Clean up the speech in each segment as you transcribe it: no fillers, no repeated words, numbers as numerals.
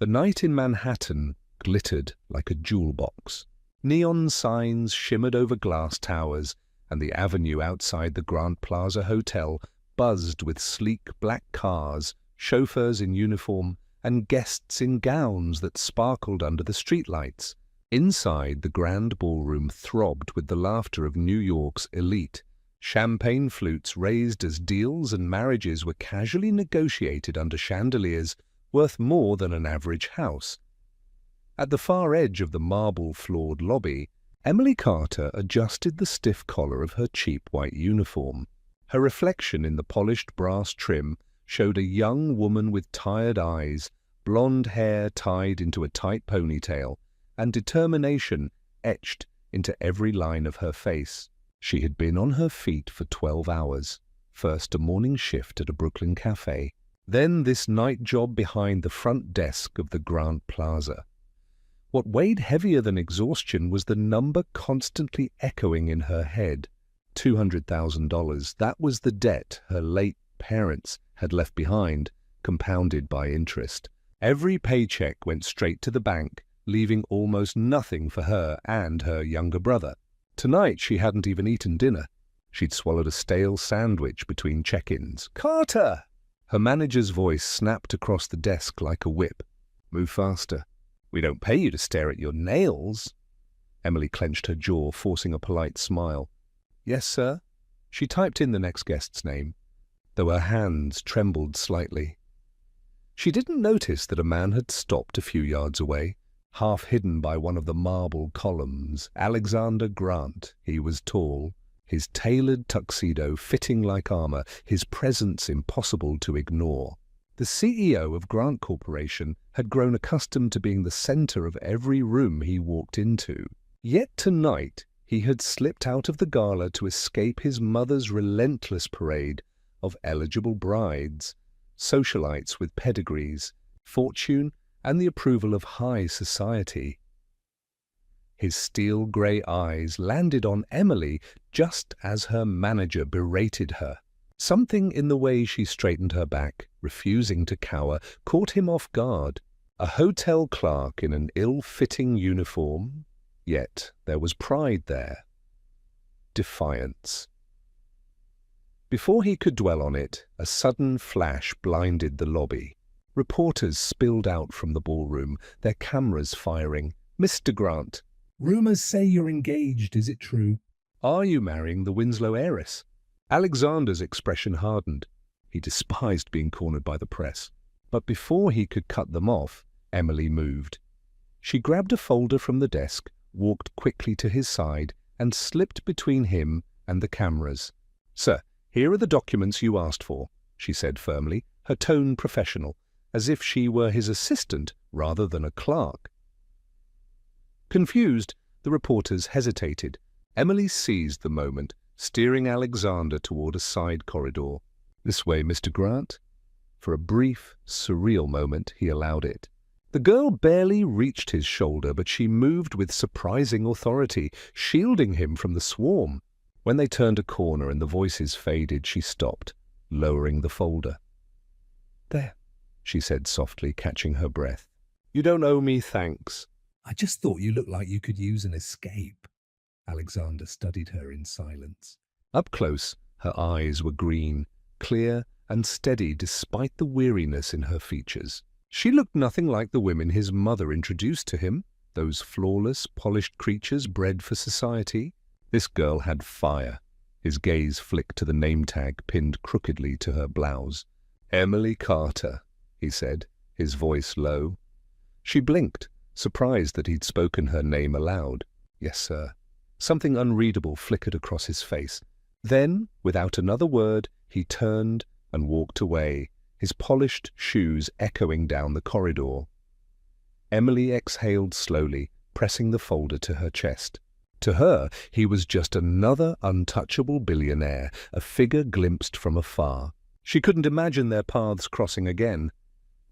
The night in Manhattan glittered like a jewel box. Neon signs shimmered over glass towers, and the avenue outside the Grand Plaza Hotel buzzed with sleek black cars, chauffeurs in uniform, and guests in gowns that sparkled under the streetlights. Inside, the grand ballroom throbbed with the laughter of New York's elite. Champagne flutes raised as deals and marriages were casually negotiated under chandeliers worth more than an average house. At the far edge of the marble-floored lobby, Emily Carter adjusted the stiff collar of her cheap white uniform. Her reflection in the polished brass trim showed a young woman with tired eyes, blonde hair tied into a tight ponytail, and determination etched into every line of her face. She had been on her feet for 12 hours, first a morning shift at a Brooklyn cafe, then this night job behind the front desk of the Grand Plaza. What weighed heavier than exhaustion was the number constantly echoing in her head. $200,000, that was the debt her late parents had left behind, compounded by interest. Every paycheck went straight to the bank, leaving almost nothing for her and her younger brother. Tonight she hadn't even eaten dinner. She'd swallowed a stale sandwich between check-ins. "Carter!" Her manager's voice snapped across the desk like a whip. "Move faster. We don't pay you to stare at your nails." Emily clenched her jaw, forcing a polite smile. "Yes, sir." She typed in the next guest's name, though her hands trembled slightly. She didn't notice that a man had stopped a few yards away, half hidden by one of the marble columns. Alexander Grant. He was tall, his tailored tuxedo fitting like armor, his presence impossible to ignore. The CEO of Grant Corporation had grown accustomed to being the center of every room he walked into. Yet tonight he had slipped out of the gala to escape his mother's relentless parade of eligible brides, socialites with pedigrees, fortune, and the approval of high society. His steel-grey eyes landed on Emily just as her manager berated her. Something in the way she straightened her back, refusing to cower, caught him off guard. A hotel clerk in an ill-fitting uniform, yet there was pride there. Defiance. Before he could dwell on it, a sudden flash blinded the lobby. Reporters spilled out from the ballroom, their cameras firing. "Mr. Grant, rumors say you're engaged, is it true? Are you marrying the Winslow heiress?" Alexander's expression hardened. He despised being cornered by the press. But before he could cut them off, Emily moved. She grabbed a folder from the desk, walked quickly to his side, and slipped between him and the cameras. "Sir, here are the documents you asked for," she said firmly, her tone professional, as if she were his assistant rather than a clerk. Confused, the reporters hesitated. Emily seized the moment, steering Alexander toward a side corridor. "This way, Mr. Grant." For a brief, surreal moment, he allowed it. The girl barely reached his shoulder, but she moved with surprising authority, shielding him from the swarm. When they turned a corner and the voices faded, she stopped, lowering the folder. "There," she said softly, catching her breath. "You don't owe me thanks." "I just thought you looked like you could use an escape." Alexander studied her in silence. Up close, her eyes were green, clear and steady despite the weariness in her features. She looked nothing like the women his mother introduced to him, those flawless, polished creatures bred for society. This girl had fire. His gaze flicked to the name tag pinned crookedly to her blouse. "Emily Carter," he said, his voice low. She blinked, surprised that he'd spoken her name aloud. "Yes, sir." Something unreadable flickered across his face. Then, without another word, he turned and walked away, his polished shoes echoing down the corridor. Emily exhaled slowly, pressing the folder to her chest. To her, he was just another untouchable billionaire, a figure glimpsed from afar. She couldn't imagine their paths crossing again,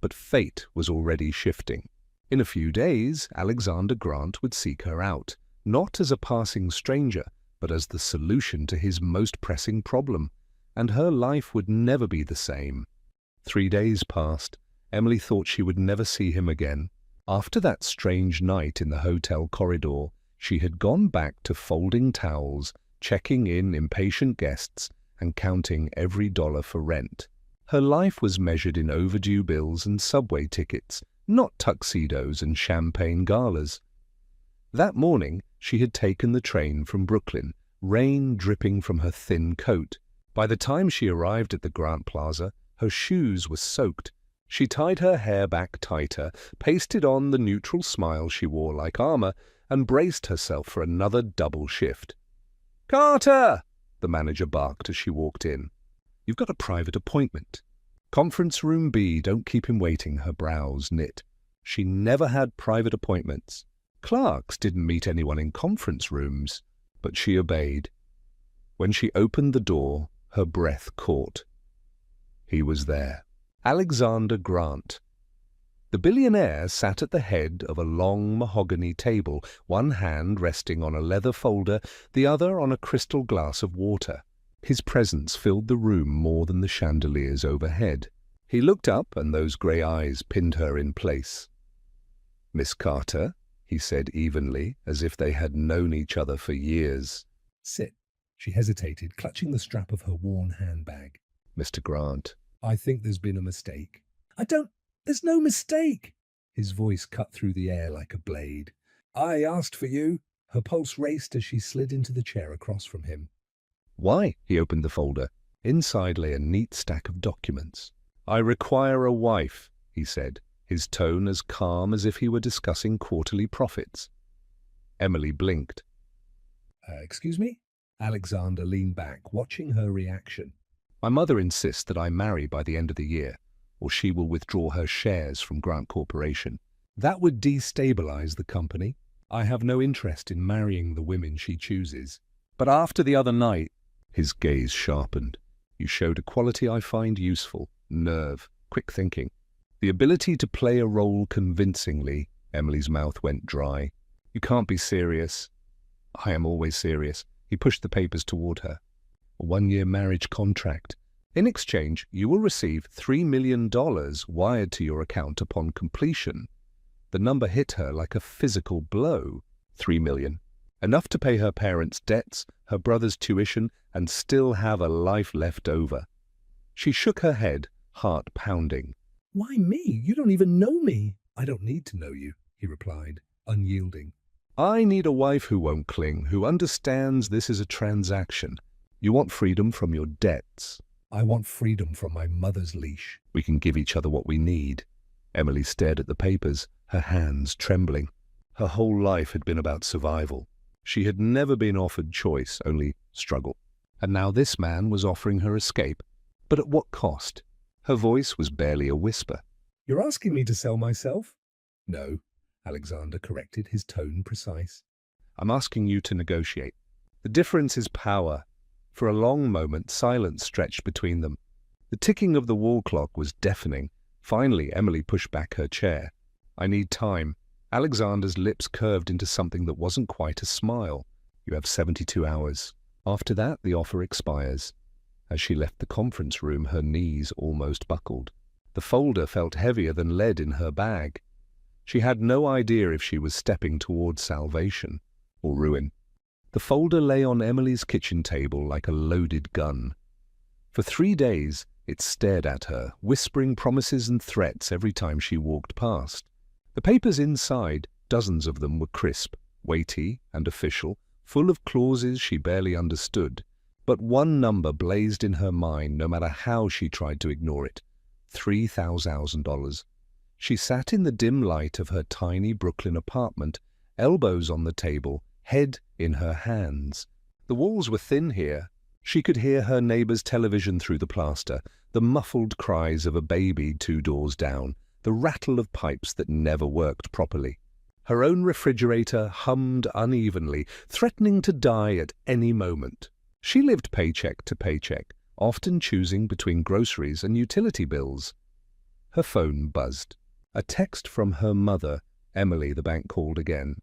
but fate was already shifting. In a few days, Alexander Grant would seek her out, not as a passing stranger, but as the solution to his most pressing problem, and her life would never be the same. 3 days passed, Emily thought she would never see him again. After that strange night in the hotel corridor, she had gone back to folding towels, checking in impatient guests, and counting every dollar for rent. Her life was measured in overdue bills and subway tickets, not tuxedos and champagne galas. That morning, she had taken the train from Brooklyn, rain dripping from her thin coat. By the time she arrived at the Grant Plaza, her shoes were soaked. She tied her hair back tighter, pasted on the neutral smile she wore like armor, and braced herself for another double shift. "Carter!" the manager barked as she walked in. "You've got a private appointment." "Conference room B, don't keep him waiting," her brows knit. She never had private appointments. Clerks didn't meet anyone in conference rooms, but she obeyed. When she opened the door, her breath caught. He was there. Alexander Grant. The billionaire sat at the head of a long mahogany table, one hand resting on a leather folder, the other on a crystal glass of water. His presence filled the room more than the chandeliers overhead. He looked up, and those grey eyes pinned her in place. "Miss Carter," he said evenly, as if they had known each other for years. "Sit." She hesitated, clutching the strap of her worn handbag. "Mr. Grant." "I think there's been a mistake." There's no mistake." His voice cut through the air like a blade. "I asked for you." Her pulse raced as she slid into the chair across from him. "Why?" He opened the folder. Inside lay a neat stack of documents. "I require a wife," he said, his tone as calm as if he were discussing quarterly profits. Emily blinked. Excuse me?" Alexander leaned back, watching her reaction. "My mother insists that I marry by the end of the year, or she will withdraw her shares from Grant Corporation. That would destabilize the company. I have no interest in marrying the women she chooses." "But after the other night," his gaze sharpened, "you showed a quality I find useful: nerve, quick thinking, the ability to play a role convincingly." Emily's mouth went dry. "You can't be serious." "I am always serious." He pushed the papers toward her. "A 1-year marriage contract. In exchange, you will receive $3 million wired to your account upon completion." The number hit her like a physical blow. $3 million. Enough to pay her parents' debts, her brother's tuition, and still have a life left over. She shook her head, heart pounding. "Why me? You don't even know me." "I don't need to know you," he replied, unyielding. "I need a wife who won't cling, who understands this is a transaction. You want freedom from your debts." "I want freedom from my mother's leash." "We can give each other what we need." Emily stared at the papers, her hands trembling. Her whole life had been about survival. She had never been offered choice, only struggle. And now this man was offering her escape. But at what cost? Her voice was barely a whisper. "You're asking me to sell myself?" "No," Alexander corrected, his tone precise. "I'm asking you to negotiate. The difference is power." For a long moment, silence stretched between them. The ticking of the wall clock was deafening. Finally, Emily pushed back her chair. "I need time." Alexander's lips curved into something that wasn't quite a smile. "You have 72 hours. After that, the offer expires." As she left the conference room, her knees almost buckled. The folder felt heavier than lead in her bag. She had no idea if she was stepping towards salvation or ruin. The folder lay on Emily's kitchen table like a loaded gun. For 3 days, it stared at her, whispering promises and threats every time she walked past. The papers inside, dozens of them, were crisp, weighty, and official, full of clauses she barely understood. But one number blazed in her mind no matter how she tried to ignore it: $3,000. She sat in the dim light of her tiny Brooklyn apartment, elbows on the table, head in her hands. The walls were thin here. She could hear her neighbor's television through the plaster, the muffled cries of a baby 2 doors down, the rattle of pipes that never worked properly. Her own refrigerator hummed unevenly, threatening to die at any moment. She lived paycheck to paycheck, often choosing between groceries and utility bills. Her phone buzzed. A text from her mother. Emily, the bank called again.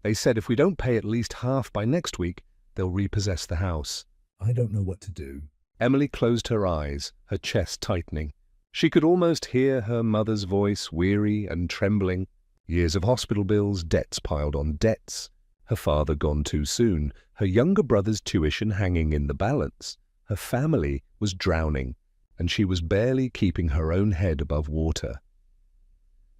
They said if we don't pay at least half by next week, they'll repossess the house. "I don't know what to do." Emily closed her eyes, her chest tightening. She could almost hear her mother's voice, weary and trembling. Years of hospital bills, debts piled on debts. Her father gone too soon, her younger brother's tuition hanging in the balance. Her family was drowning, and she was barely keeping her own head above water.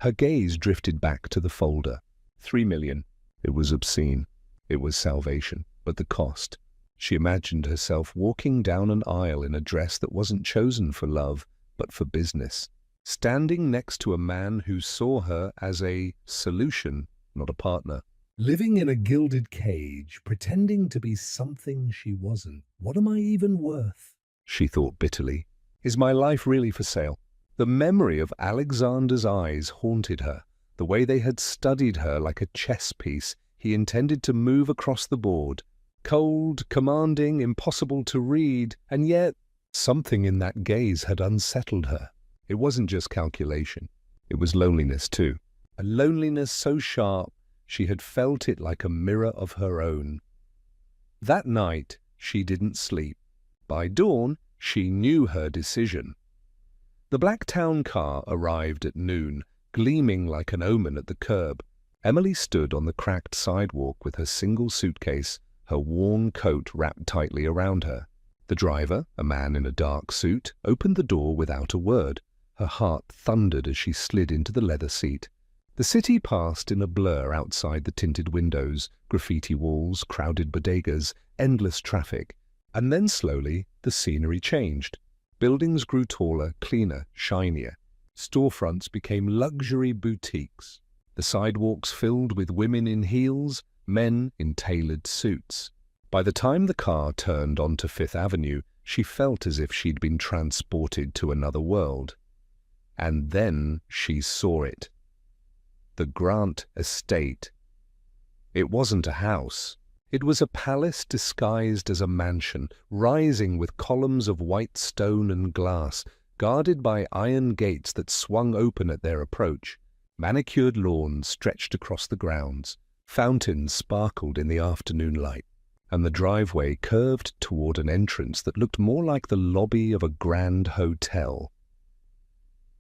Her gaze drifted back to the folder. 3 million. It was obscene. It was salvation. But the cost. She imagined herself walking down an aisle in a dress that wasn't chosen for love, but for business, standing next to a man who saw her as a solution, not a partner. Living in a gilded cage, pretending to be something she wasn't. What am I even worth? She thought bitterly. Is my life really for sale? The memory of Alexander's eyes haunted her, the way they had studied her like a chess piece he intended to move across the board. Cold, commanding, impossible to read, and yet something in that gaze had unsettled her. It wasn't just calculation. It was loneliness too. A loneliness so sharp she had felt it like a mirror of her own. That night she didn't sleep. By dawn she knew her decision. The black town car arrived at noon, gleaming like an omen at the curb. Emily stood on the cracked sidewalk with her single suitcase, her worn coat wrapped tightly around her. The driver, a man in a dark suit, opened the door without a word. Her heart thundered as she slid into the leather seat. The city passed in a blur outside the tinted windows, graffiti walls, crowded bodegas, endless traffic. And then slowly the scenery changed. Buildings grew taller, cleaner, shinier. Storefronts became luxury boutiques. The sidewalks filled with women in heels, men in tailored suits. By the time the car turned onto Fifth Avenue, she felt as if she'd been transported to another world. And then she saw it. The Grant estate. It wasn't a house. It was a palace disguised as a mansion, rising with columns of white stone and glass, guarded by iron gates that swung open at their approach. Manicured lawns stretched across the grounds. Fountains sparkled in the afternoon light, and the driveway curved toward an entrance that looked more like the lobby of a grand hotel.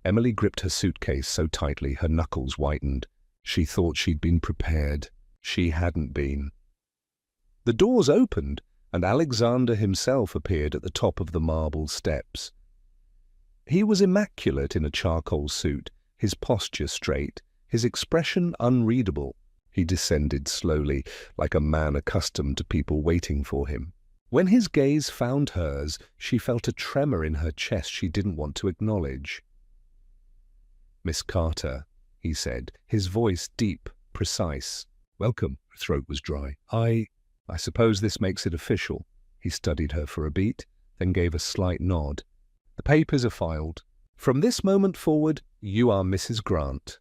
Emily gripped her suitcase so tightly her knuckles whitened. She thought she'd been prepared. She hadn't been. The doors opened, and Alexander himself appeared at the top of the marble steps. He was immaculate in a charcoal suit, his posture straight, his expression unreadable. He descended slowly, like a man accustomed to people waiting for him. When his gaze found hers, she felt a tremor in her chest she didn't want to acknowledge. "Miss Carter," he said, his voice deep, precise. "Welcome." Her throat was dry. I suppose this makes it official." He studied her for a beat, then gave a slight nod. "The papers are filed. From this moment forward, you are Mrs. Grant."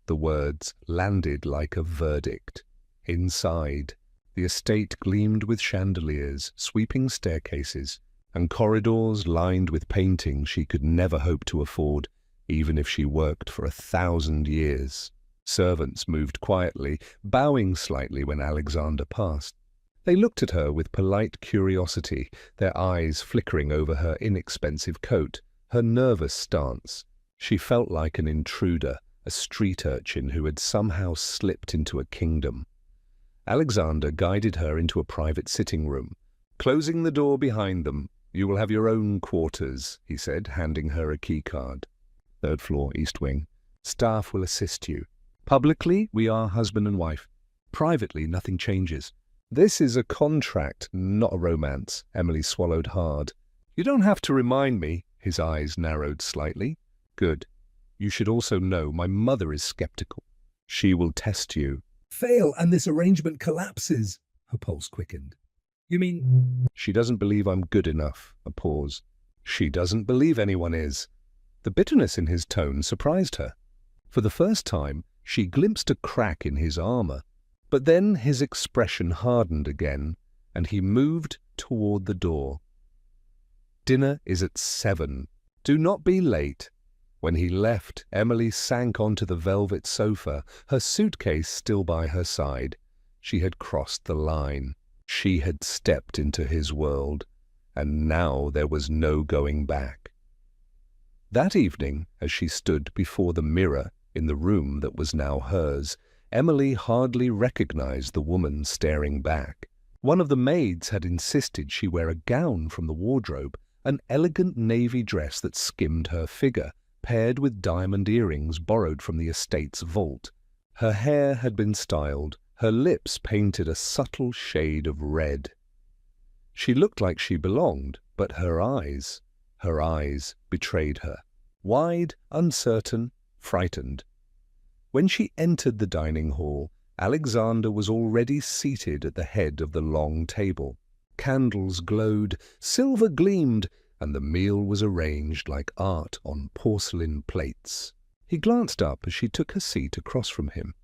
The words landed like a verdict. Inside, the estate gleamed with chandeliers, sweeping staircases, and corridors lined with paintings she could never hope to afford, even if she worked for 1,000 years. Servants moved quietly, bowing slightly when Alexander passed. They looked at her with polite curiosity, their eyes flickering over her inexpensive coat, her nervous stance. She felt like an intruder, a street urchin who had somehow slipped into a kingdom. Alexander guided her into a private sitting room. Closing the door behind them, "You will have your own quarters," he said, handing her a key card. "Third floor, east wing. Staff will assist you. Publicly, we are husband and wife. Privately, nothing changes." "This is a contract, not a romance." Emily swallowed hard. "You don't have to remind me." His eyes narrowed slightly. "Good. You should also know my mother is skeptical. She will test you." Fail, and this arrangement collapses. Her pulse quickened. "You mean—" "She doesn't believe I'm good enough." A pause. "She doesn't believe anyone is." The bitterness in his tone surprised her. For the first time, she glimpsed a crack in his armor. But then his expression hardened again, and he moved toward the door. "Dinner is at 7. Do not be late." When he left, Emily sank onto the velvet sofa, her suitcase still by her side. She had crossed the line. She had stepped into his world, and now there was no going back. That evening, as she stood before the mirror in the room that was now hers, Emily hardly recognized the woman staring back. One of the maids had insisted she wear a gown from the wardrobe, an elegant navy dress that skimmed her figure, paired with diamond earrings borrowed from the estate's vault. Her hair had been styled, her lips painted a subtle shade of red. She looked like she belonged, but her eyes betrayed her. Wide, uncertain, frightened. When she entered the dining hall, Alexander was already seated at the head of the long table. Candles glowed, silver gleamed, and the meal was arranged like art on porcelain plates. He glanced up as she took her seat across from him.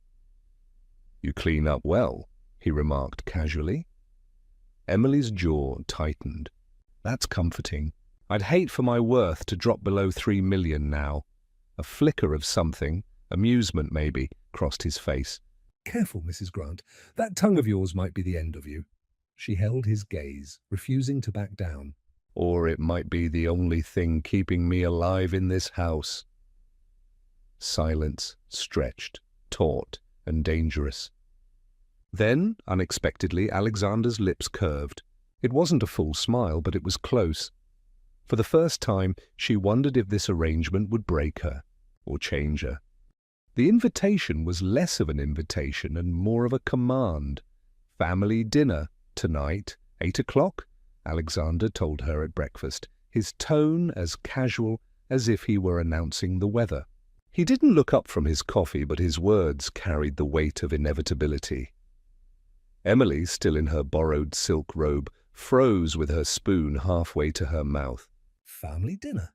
"You clean up well," he remarked casually. Emily's jaw tightened. "That's comforting. I'd hate for my worth to drop below 3 million now." A flicker of something, amusement maybe, crossed his face. "Careful, Mrs. Grant. That tongue of yours might be the end of you." She held his gaze, refusing to back down. "Or it might be the only thing keeping me alive in this house." Silence, stretched, taut, and dangerous. Then, unexpectedly, Alexander's lips curved. It wasn't a full smile, but it was close. For the first time, she wondered if this arrangement would break her, or change her. The invitation was less of an invitation and more of a command. "Family dinner, tonight, 8 o'clock?" Alexander told her at breakfast, his tone as casual as if he were announcing the weather. He didn't look up from his coffee, but his words carried the weight of inevitability. Emily, still in her borrowed silk robe, froze with her spoon halfway to her mouth. "Family dinner?"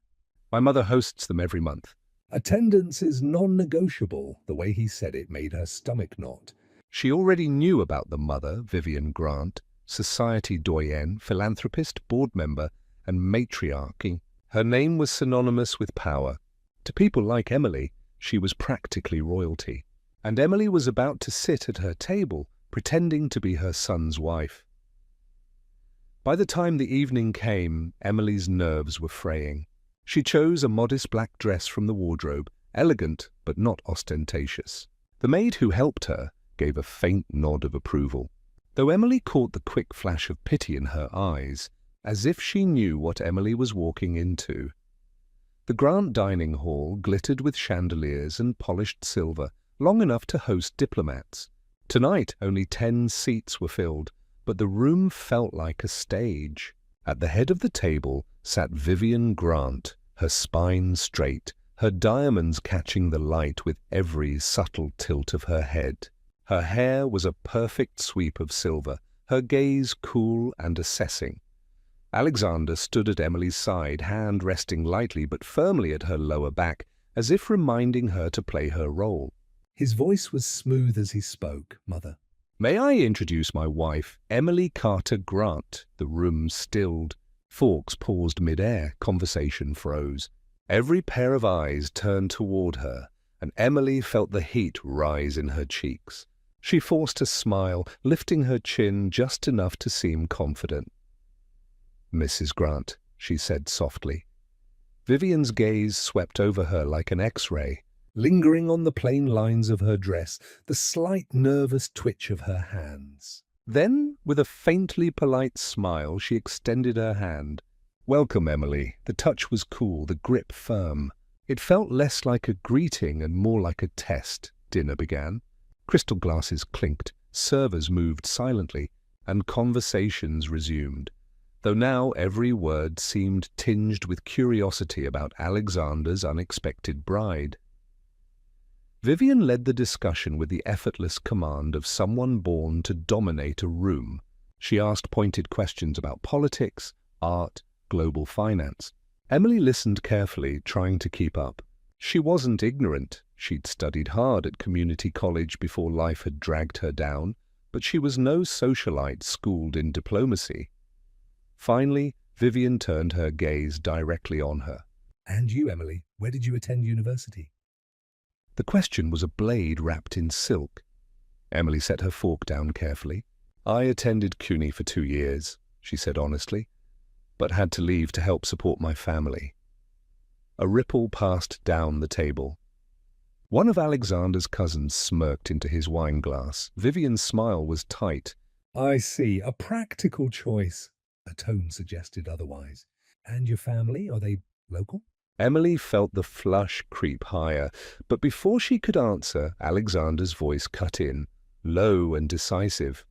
"My mother hosts them every month." "Attendance is non-negotiable." The way he said it made her stomach knot. She already knew about the mother, Vivian Grant, society doyenne, philanthropist, board member, and matriarchy. Her name was synonymous with power. To people like Emily, she was practically royalty. And Emily was about to sit at her table, pretending to be her son's wife. By the time the evening came, Emily's nerves were fraying. She chose a modest black dress from the wardrobe, elegant but not ostentatious. The maid who helped her gave a faint nod of approval, though Emily caught the quick flash of pity in her eyes, as if she knew what Emily was walking into. The Grant dining hall glittered with chandeliers and polished silver, long enough to host diplomats. Tonight only 10 seats were filled, but the room felt like a stage. At the head of the table sat Vivian Grant, her spine straight, her diamonds catching the light with every subtle tilt of her head. Her hair was a perfect sweep of silver, her gaze cool and assessing. Alexander stood at Emily's side, hand resting lightly but firmly at her lower back, as if reminding her to play her role. His voice was smooth as he spoke. "Mother." "May I introduce my wife, Emily Carter Grant?" The room stilled. Forks paused mid-air, conversation froze. Every pair of eyes turned toward her, and Emily felt the heat rise in her cheeks. She forced a smile, lifting her chin just enough to seem confident. "Mrs. Grant," she said softly. Vivian's gaze swept over her like an X-ray, lingering on the plain lines of her dress, the slight nervous twitch of her hands. Then, with a faintly polite smile, she extended her hand. "Welcome, Emily." The touch was cool, the grip firm. It felt less like a greeting and more like a test. Dinner began. Crystal glasses clinked, servers moved silently, and conversations resumed, though now every word seemed tinged with curiosity about Alexander's unexpected bride. Vivian led the discussion with the effortless command of someone born to dominate a room. She asked pointed questions about politics, art, global finance. Emily listened carefully, trying to keep up. She wasn't ignorant. She'd studied hard at community college before life had dragged her down, but she was no socialite schooled in diplomacy. Finally, Vivian turned her gaze directly on her. "And you, Emily, where did you attend university?" The question was a blade wrapped in silk. Emily set her fork down carefully. "I attended CUNY for 2 years," she said honestly, "but had to leave to help support my family." A ripple passed down the table. One of Alexander's cousins smirked into his wineglass. Vivian's smile was tight. I see, a practical choice. A tone suggested otherwise. And your family, are they local? Emily felt the flush creep higher, but before she could answer, Alexander's voice cut in, low and decisive.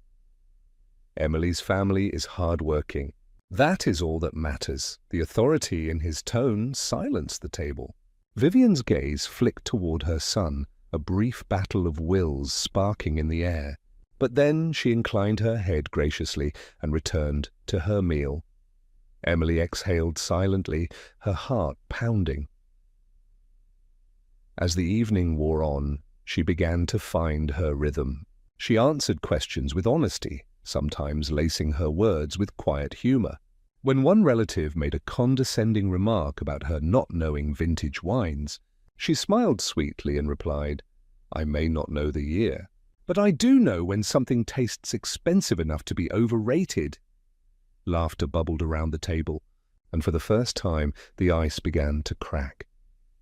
Emily's family is hard-working. That is all that matters. The authority in his tone silenced the table. Vivian's gaze flicked toward her son, a brief battle of wills sparking in the air. But then she inclined her head graciously and returned to her meal. Emily exhaled silently, her heart pounding. As the evening wore on, she began to find her rhythm. She answered questions with honesty, sometimes lacing her words with quiet humor. When one relative made a condescending remark about her not knowing vintage wines, she smiled sweetly and replied, "I may not know the year, but I do know when something tastes expensive enough to be overrated." Laughter bubbled around the table, and for the first time the ice began to crack.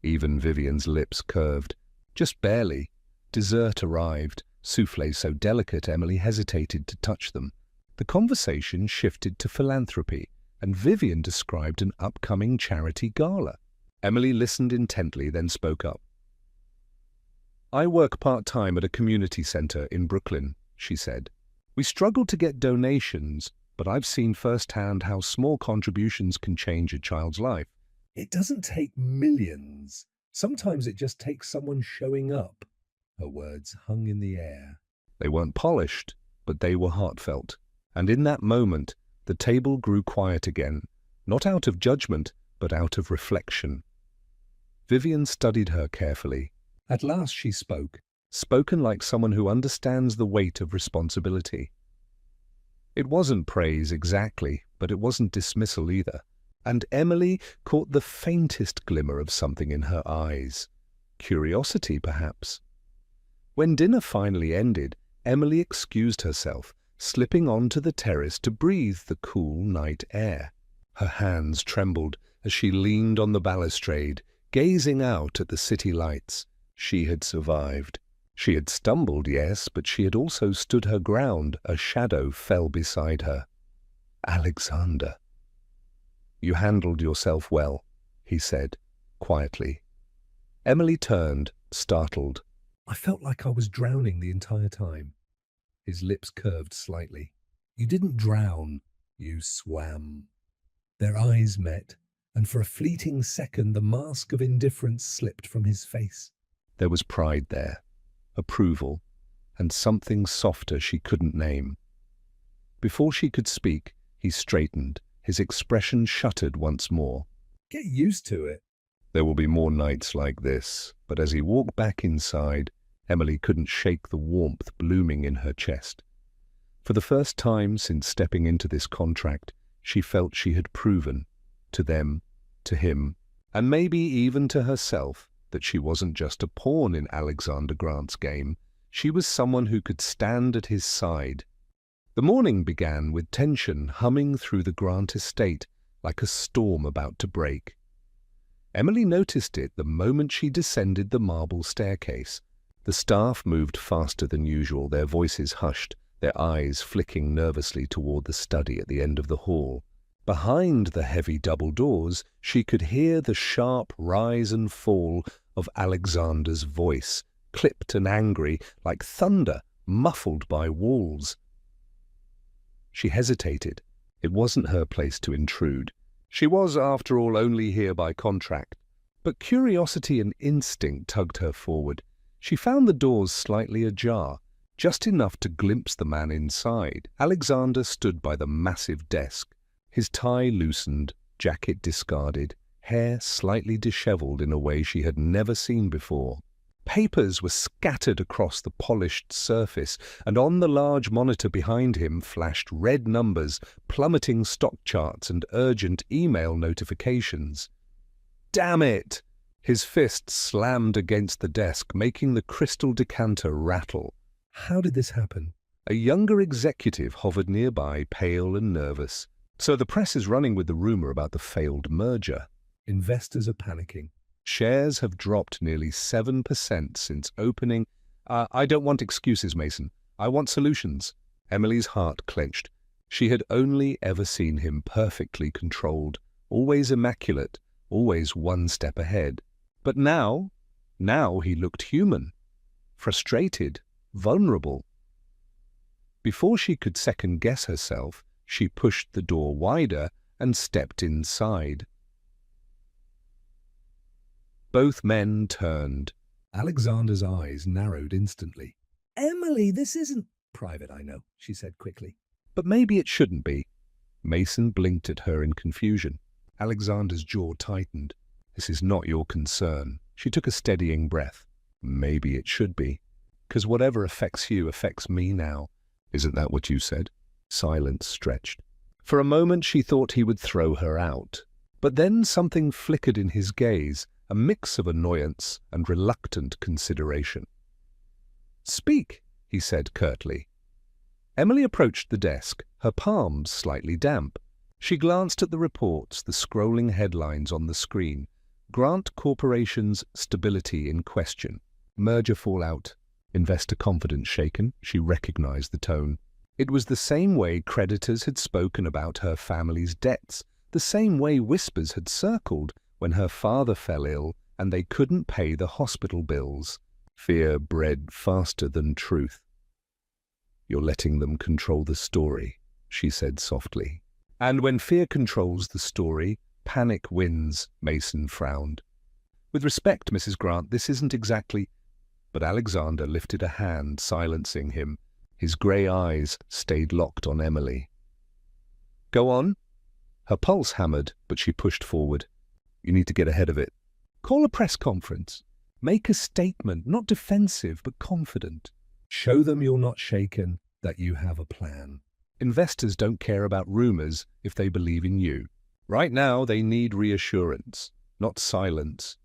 Even Vivian's lips curved, just barely. Dessert arrived, soufflé so delicate Emily hesitated to touch them. The conversation shifted to philanthropy, and Vivian described an upcoming charity gala. Emily listened intently, then spoke up. "I work part-time at a community center in Brooklyn," she said. "We struggle to get donations, but I've seen firsthand how small contributions can change a child's life." It doesn't take millions. Sometimes it just takes someone showing up. Her words hung in the air. They weren't polished, but they were heartfelt. And in that moment, the table grew quiet again, not out of judgment, but out of reflection. Vivian studied her carefully. At last she spoke. Spoken like someone who understands the weight of responsibility. It wasn't praise exactly, but it wasn't dismissal either. And Emily caught the faintest glimmer of something in her eyes. Curiosity, perhaps. When dinner finally ended, Emily excused herself, slipping onto the terrace to breathe the cool night air. Her hands trembled as she leaned on the balustrade, gazing out at the city lights. She had survived. She had stumbled, yes, but she had also stood her ground. A shadow fell beside her. Alexander. "You handled yourself well," he said, quietly. Emily turned, startled. I felt like I was drowning the entire time. His lips curved slightly. You didn't drown, you swam. Their eyes met, and for a fleeting second the mask of indifference slipped from his face. There was pride there, approval, and something softer she couldn't name. Before she could speak, he straightened, his expression shuttered once more. Get used to it. There will be more nights like this, but as he walked back inside, Emily couldn't shake the warmth blooming in her chest. For the first time since stepping into this contract, she felt she had proven, to them, to him, and maybe even to herself, that she wasn't just a pawn in Alexander Grant's game. She was someone who could stand at his side. The morning began with tension humming through the Grant estate like a storm about to break. Emily noticed it the moment she descended the marble staircase. The staff moved faster than usual, their voices hushed, their eyes flicking nervously toward the study at the end of the hall. Behind the heavy double doors, she could hear the sharp rise and fall of Alexander's voice, clipped and angry, like thunder, muffled by walls. She hesitated. It wasn't her place to intrude. She was, after all, only here by contract. But curiosity and instinct tugged her forward. She found the doors slightly ajar, just enough to glimpse the man inside. Alexander stood by the massive desk, his tie loosened, jacket discarded, hair slightly disheveled in a way she had never seen before. Papers were scattered across the polished surface, and on the large monitor behind him flashed red numbers, plummeting stock charts and urgent email notifications. "Damn it!" His fist slammed against the desk, making the crystal decanter rattle. How did this happen? A younger executive hovered nearby, pale and nervous. "So the press is running with the rumor about the failed merger." Investors are panicking. Shares have dropped nearly 7% since opening. I don't want excuses, Mason. I want solutions. Emily's heart clenched. She had only ever seen him perfectly controlled, always immaculate, always one step ahead. But now he looked human, frustrated, vulnerable. Before she could second-guess herself, she pushed the door wider and stepped inside. Both men turned. Alexander's eyes narrowed instantly. "Emily, this isn't private, I know," she said quickly. But maybe it shouldn't be. Mason blinked at her in confusion. Alexander's jaw tightened. This is not your concern. She took a steadying breath. Maybe it should be. 'Cause whatever affects you affects me now. Isn't that what you said? Silence stretched. For a moment she thought he would throw her out. But then something flickered in his gaze, a mix of annoyance and reluctant consideration. "Speak," he said curtly. Emily approached the desk, her palms slightly damp. She glanced at the reports, the scrolling headlines on the screen. Grant Corporation's stability in question. Merger fallout. Investor confidence shaken. She recognized the tone. It was the same way creditors had spoken about her family's debts, the same way whispers had circled when her father fell ill and they couldn't pay the hospital bills. Fear bred faster than truth. "You're letting them control the story," she said softly. "And when fear controls the story, panic wins," Mason frowned. "With respect, Mrs. Grant, this isn't exactly—" But Alexander lifted a hand, silencing him. His grey eyes stayed locked on Emily. "Go on." Her pulse hammered, but she pushed forward. "You need to get ahead of it. Call a press conference. Make a statement, not defensive, but confident. Show them you're not shaken, that you have a plan." Investors don't care about rumors if they believe in you. Right now, they need reassurance, not silence."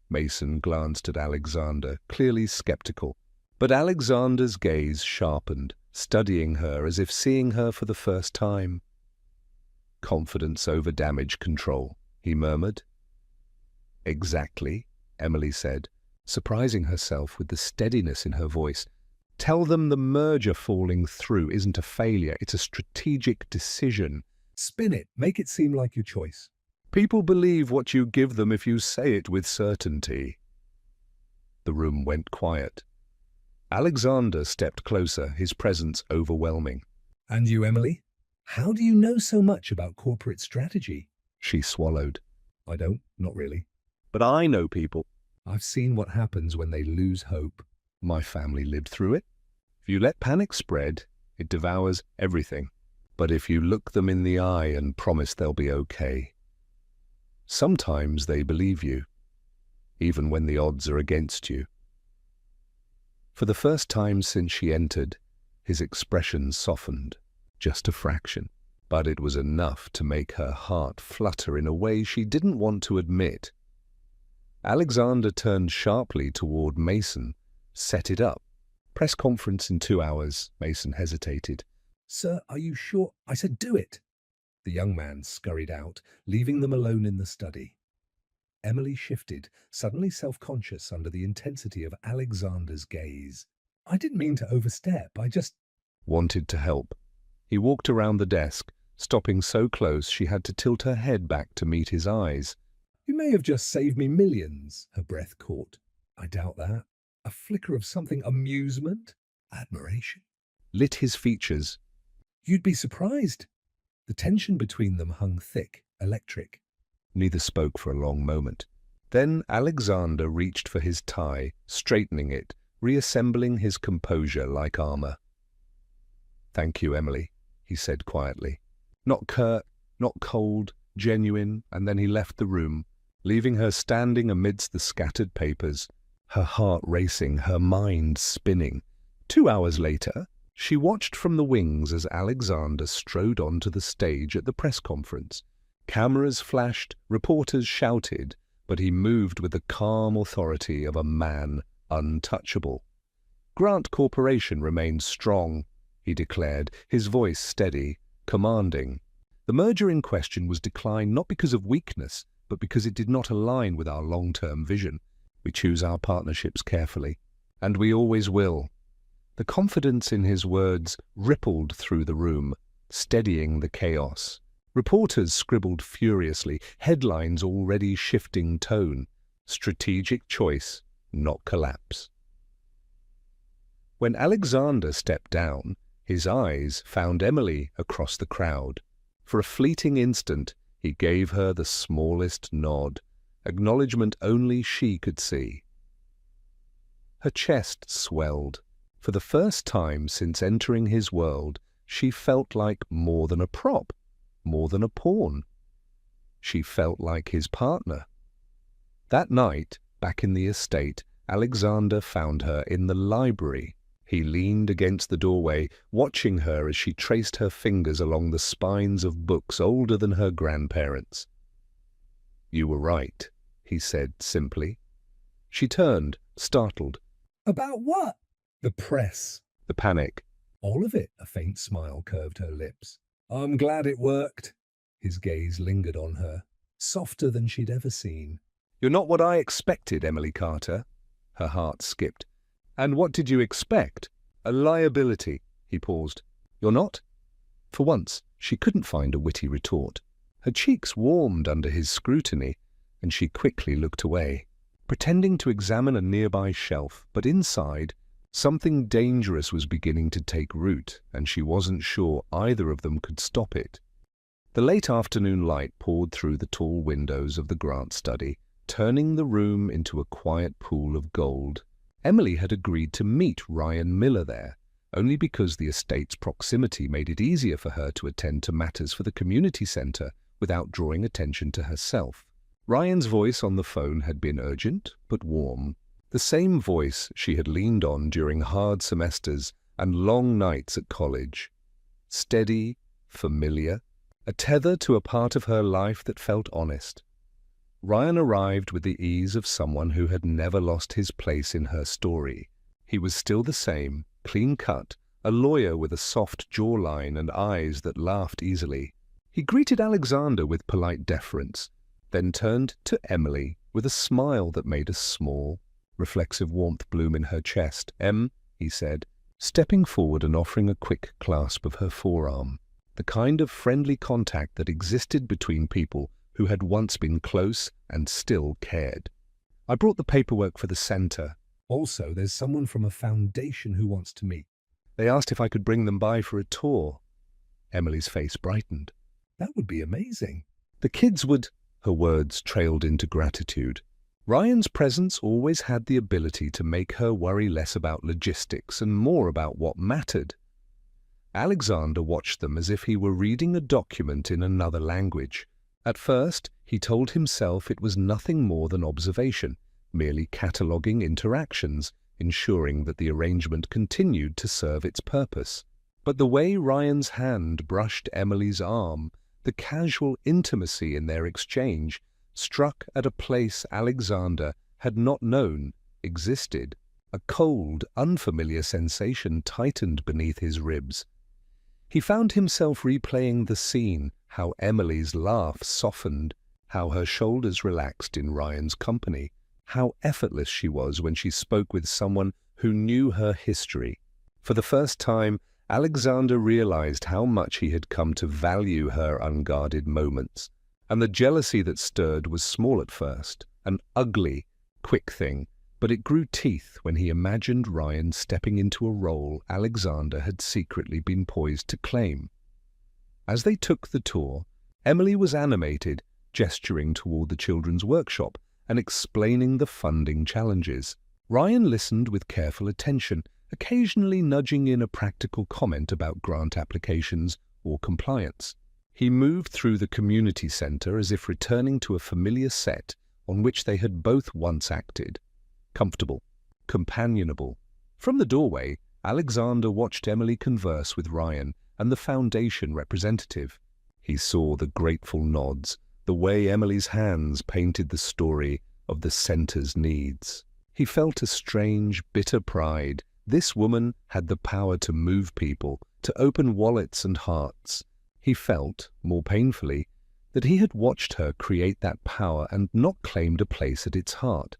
Mason glanced at Alexander, clearly skeptical. But Alexander's gaze sharpened, studying her as if seeing her for the first time. "Confidence over damage control," he murmured. "Exactly," Emily said, surprising herself with the steadiness in her voice. "Tell them the merger falling through isn't a failure, it's a strategic decision." "Spin it. Make it seem like your choice." "People believe what you give them if you say it with certainty." The room went quiet. Alexander stepped closer, his presence overwhelming. "And you, Emily? How do you know so much about corporate strategy?" She swallowed. "I don't, not really. "But I know people." I've seen what happens when they lose hope." "My family lived through it. If you let panic spread, it devours everything. But if you look them in the eye and promise they'll be okay, sometimes they believe you, even when the odds are against you." For the first time since she entered, his expression softened, just a fraction. But it was enough to make her heart flutter in a way she didn't want to admit. Alexander turned sharply toward Mason. "Set it up." "Press conference in 2 hours," Mason hesitated. "Sir, are you sure?" "I said do it." The young man scurried out, leaving them alone in the study. Emily shifted, suddenly self-conscious under the intensity of Alexander's gaze. "I didn't mean to overstep, I just—" Wanted to help. He walked around the desk, stopping so close she had to tilt her head back to meet his eyes. "You may have just saved me millions," her breath caught. "I doubt that. A flicker of something, amusement? Admiration?" Lit his features. "You'd be surprised." The tension between them hung thick, electric. Neither spoke for a long moment. Then Alexander reached for his tie, straightening it, reassembling his composure like armor. "Thank you, Emily," he said quietly. Not curt, not cold, genuine, and then he left the room, leaving her standing amidst the scattered papers, her heart racing, her mind spinning. 2 hours later, she watched from the wings as Alexander strode onto the stage at the press conference. Cameras flashed, reporters shouted, but he moved with the calm authority of a man untouchable. "Grant Corporation remains strong," he declared, his voice steady, commanding. The merger in question was declined not because of weakness, but because it did not align with our long-term vision. We choose our partnerships carefully, and we always will. The confidence in his words rippled through the room, steadying the chaos. Reporters scribbled furiously, headlines already shifting tone. Strategic choice, not collapse. When Alexander stepped down, his eyes found Emily across the crowd. For a fleeting instant, he gave her the smallest nod, acknowledgement only she could see. Her chest swelled. For the first time since entering his world, she felt like more than a prop, more than a pawn. She felt like his partner. That night, back in the estate, Alexander found her in the library. He leaned against the doorway, watching her as she traced her fingers along the spines of books older than her grandparents. "You were right," he said simply. She turned, startled. About what? The press. The panic. All of it, a faint smile curved her lips. I'm glad it worked. His gaze lingered on her, softer than she'd ever seen. "You're not what I expected, Emily Carter." Her heart skipped. "And what did you expect? A liability." He paused. "You're not?" For once, she couldn't find a witty retort. Her cheeks warmed under his scrutiny, and she quickly looked away, pretending to examine a nearby shelf, but inside, something dangerous was beginning to take root, and she wasn't sure either of them could stop it. The late afternoon light poured through the tall windows of the Grant study, turning the room into a quiet pool of gold. Emily had agreed to meet Ryan Miller there, only because the estate's proximity made it easier for her to attend to matters for the community center without drawing attention to herself. Ryan's voice on the phone had been urgent but warm, the same voice she had leaned on during hard semesters and long nights at college. Steady, familiar, a tether to a part of her life that felt honest. Ryan arrived with the ease of someone who had never lost his place in her story. He was still the same, clean-cut, a lawyer with a soft jawline and eyes that laughed easily. He greeted Alexander with polite deference, then turned to Emily with a smile that made a small, reflexive warmth bloom in her chest. He said, stepping forward and offering a quick clasp of her forearm, the kind of friendly contact that existed between people who had once been close and still cared. "I brought the paperwork for the center. Also, there's someone from a foundation who wants to meet. They asked if I could bring them by for a tour." Emily's face brightened. That would be amazing. "The kids would..." Her words trailed into gratitude. Ryan's presence always had the ability to make her worry less about logistics and more about what mattered. Alexander watched them as if he were reading a document in another language. At first, he told himself it was nothing more than observation, merely cataloguing interactions, ensuring that the arrangement continued to serve its purpose. But the way Ryan's hand brushed Emily's arm, the casual intimacy in their exchange, struck at a place Alexander had not known existed. A cold, unfamiliar sensation tightened beneath his ribs. He found himself replaying the scene, how Emily's laugh softened, how her shoulders relaxed in Ryan's company, how effortless she was when she spoke with someone who knew her history. For the first time, Alexander realized how much he had come to value her unguarded moments, and the jealousy that stirred was small at first, an ugly, quick thing, but it grew teeth when he imagined Ryan stepping into a role Alexander had secretly been poised to claim. As they took the tour, Emily was animated, gesturing toward the children's workshop and explaining the funding challenges. Ryan listened with careful attention, occasionally nudging in a practical comment about grant applications or compliance. He moved through the community center as if returning to a familiar set on which they had both once acted. Comfortable, companionable. From the doorway, Alexander watched Emily converse with Ryan and the foundation representative. He saw the grateful nods, the way Emily's hands painted the story of the center's needs. He felt a strange, bitter pride. This woman had the power to move people, to open wallets and hearts. He felt, more painfully, that he had watched her create that power and not claimed a place at its heart.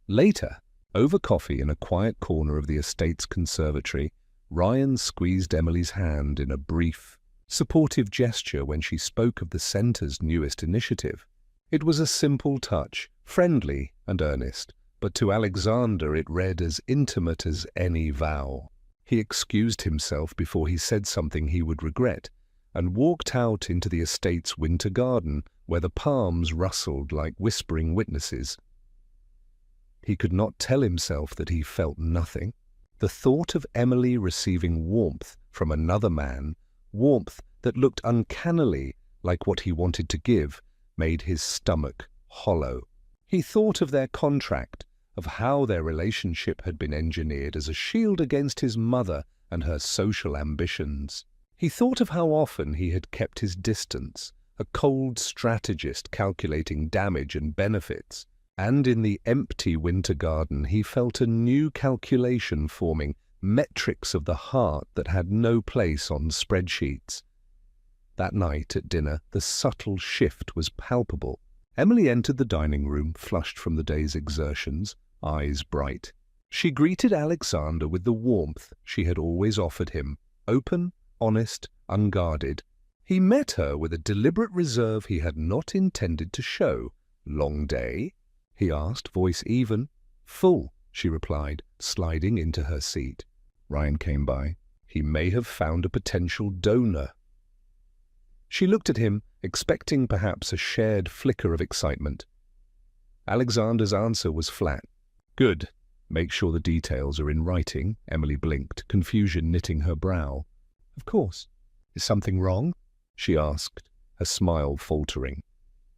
Later, over coffee in a quiet corner of the estate's conservatory, Ryan squeezed Emily's hand in a brief, supportive gesture when she spoke of the centre's newest initiative. It was a simple touch, friendly and earnest, but to Alexander it read as intimate as any vow. He excused himself before he said something he would regret, and walked out into the estate's winter garden, where the palms rustled like whispering witnesses. He could not tell himself that he felt nothing. The thought of Emily receiving warmth from another man, warmth that looked uncannily like what he wanted to give, made his stomach hollow. He thought of their contract, of how their relationship had been engineered as a shield against his mother and her social ambitions. He thought of how often he had kept his distance, a cold strategist calculating damage and benefits. And in the empty winter garden he felt a new calculation forming, metrics of the heart that had no place on spreadsheets. That night at dinner the subtle shift was palpable. Emily entered the dining room, flushed from the day's exertions, eyes bright. She greeted Alexander with the warmth she had always offered him, open, honest, unguarded. He met her with a deliberate reserve he had not intended to show. "Long day?" he asked, voice even. "Full," she replied, sliding into her seat. Ryan came by. He may have found a potential donor. She looked at him, expecting perhaps a shared flicker of excitement. Alexander's answer was flat. "Good. Make sure the details are in writing." Emily blinked, confusion knitting her brow. "Of course. Is something wrong?" she asked, her smile faltering.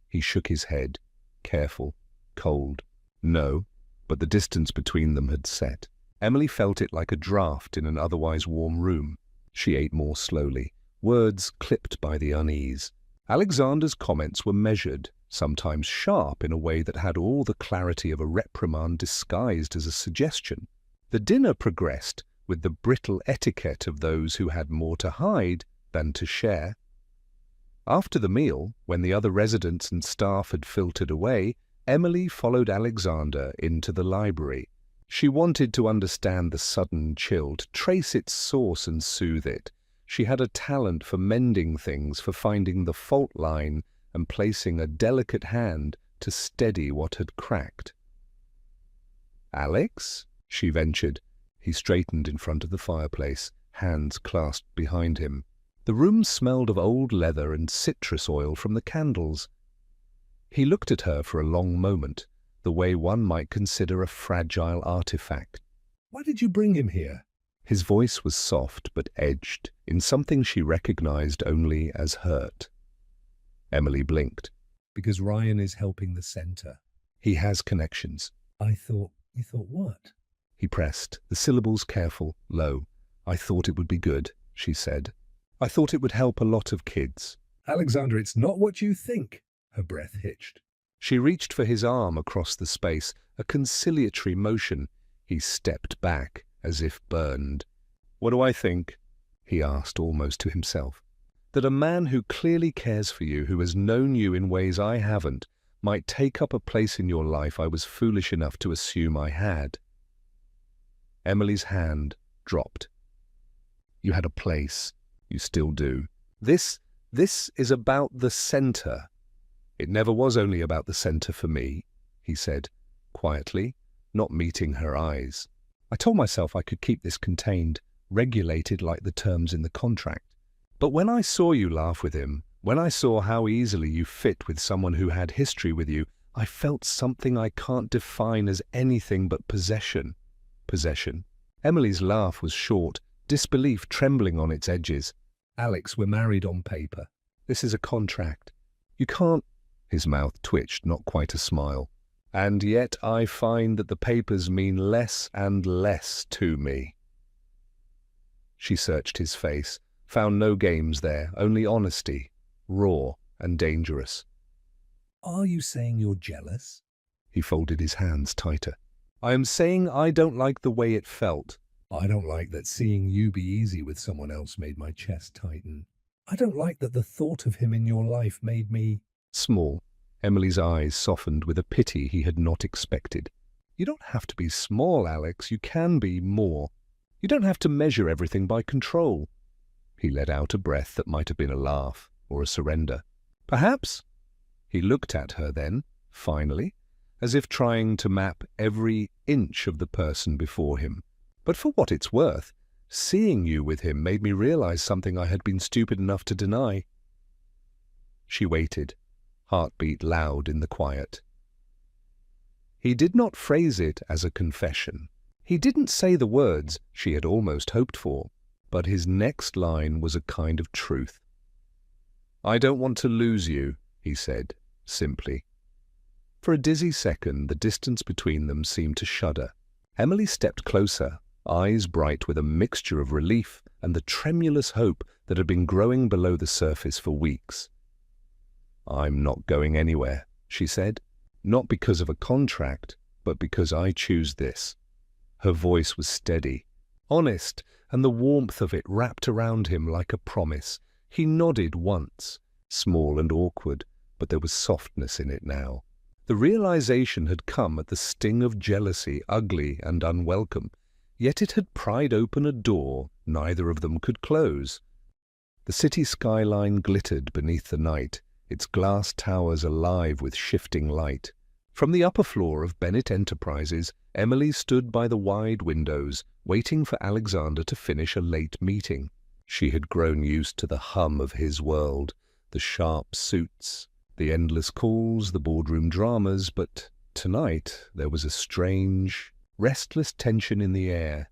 He shook his head, careful, cold. No, but the distance between them had set. Emily felt it like a draft in an otherwise warm room. She ate more slowly, words clipped by the unease. Alexander's comments were measured, sometimes sharp in a way that had all the clarity of a reprimand disguised as a suggestion. The dinner progressed with the brittle etiquette of those who had more to hide than to share. After the meal, when the other residents and staff had filtered away, Emily followed Alexander into the library. She wanted to understand the sudden chill, to trace its source and soothe it. She had a talent for mending things, for finding the fault line and placing a delicate hand to steady what had cracked. "Alex?" she ventured. He straightened in front of the fireplace, hands clasped behind him. The room smelled of old leather and citrus oil from the candles. He looked at her for a long moment, the way one might consider a fragile artifact. "Why did you bring him here?" His voice was soft but edged, in something she recognized only as hurt. Emily blinked. "Because Ryan is helping the centre." "He has connections." You thought what?" He pressed, the syllables careful, low. "I thought it would be good," she said. "I thought it would help a lot of kids." "Alexander, it's not what you think." Her breath hitched. She reached for his arm across the space, a conciliatory motion. He stepped back, as if burned. "What do I think?" he asked almost to himself. "That a man who clearly cares for you, who has known you in ways I haven't, might take up a place in your life I was foolish enough to assume I had." Emily's hand dropped. "You had a place. You still do. This is about the centre." "It never was only about the centre for me," he said, quietly, not meeting her eyes. "I told myself I could keep this contained, regulated like the terms in the contract. But when I saw you laugh with him, when I saw how easily you fit with someone who had history with you, I felt something I can't define as anything but possession." Possession. Emily's laugh was short, disbelief trembling on its edges. "Alex, we're married on paper." "This is a contract. You can't—" His mouth twitched, not quite a smile. "And yet I find that the papers mean less and less to me." She searched his face, found no games there, only honesty, raw and dangerous. "Are you saying you're jealous?" He folded his hands tighter. "I am saying I don't like the way it felt." "I don't like that seeing you be easy with someone else made my chest tighten." I don't like that the thought of him in your life made me... Small. Emily's eyes softened with a pity he had not expected. You don't have to be small, Alex. You can be more. You don't have to measure everything by control. He let out a breath that might have been a laugh or a surrender. Perhaps. He looked at her then, finally, as if trying to map every inch of the person before him. But for what it's worth, seeing you with him made me realize something I had been stupid enough to deny. She waited, heartbeat loud in the quiet. He did not phrase it as a confession. He didn't say the words she had almost hoped for, but his next line was a kind of truth. "I don't want to lose you," he said, simply. For a dizzy second, the distance between them seemed to shudder. Emily stepped closer, eyes bright with a mixture of relief and the tremulous hope that had been growing below the surface for weeks. "I'm not going anywhere," she said, "not because of a contract, but because I choose this." Her voice was steady, honest, and the warmth of it wrapped around him like a promise. He nodded once, small and awkward, but there was softness in it now. The realization had come at the sting of jealousy, ugly and unwelcome, yet it had pried open a door neither of them could close. The city skyline glittered beneath the night, its glass towers alive with shifting light. From the upper floor of Bennett Enterprises, Emily stood by the wide windows, waiting for Alexander to finish a late meeting. She had grown used to the hum of his world, the sharp suits, the endless calls, the boardroom dramas, but tonight there was a strange, restless tension in the air.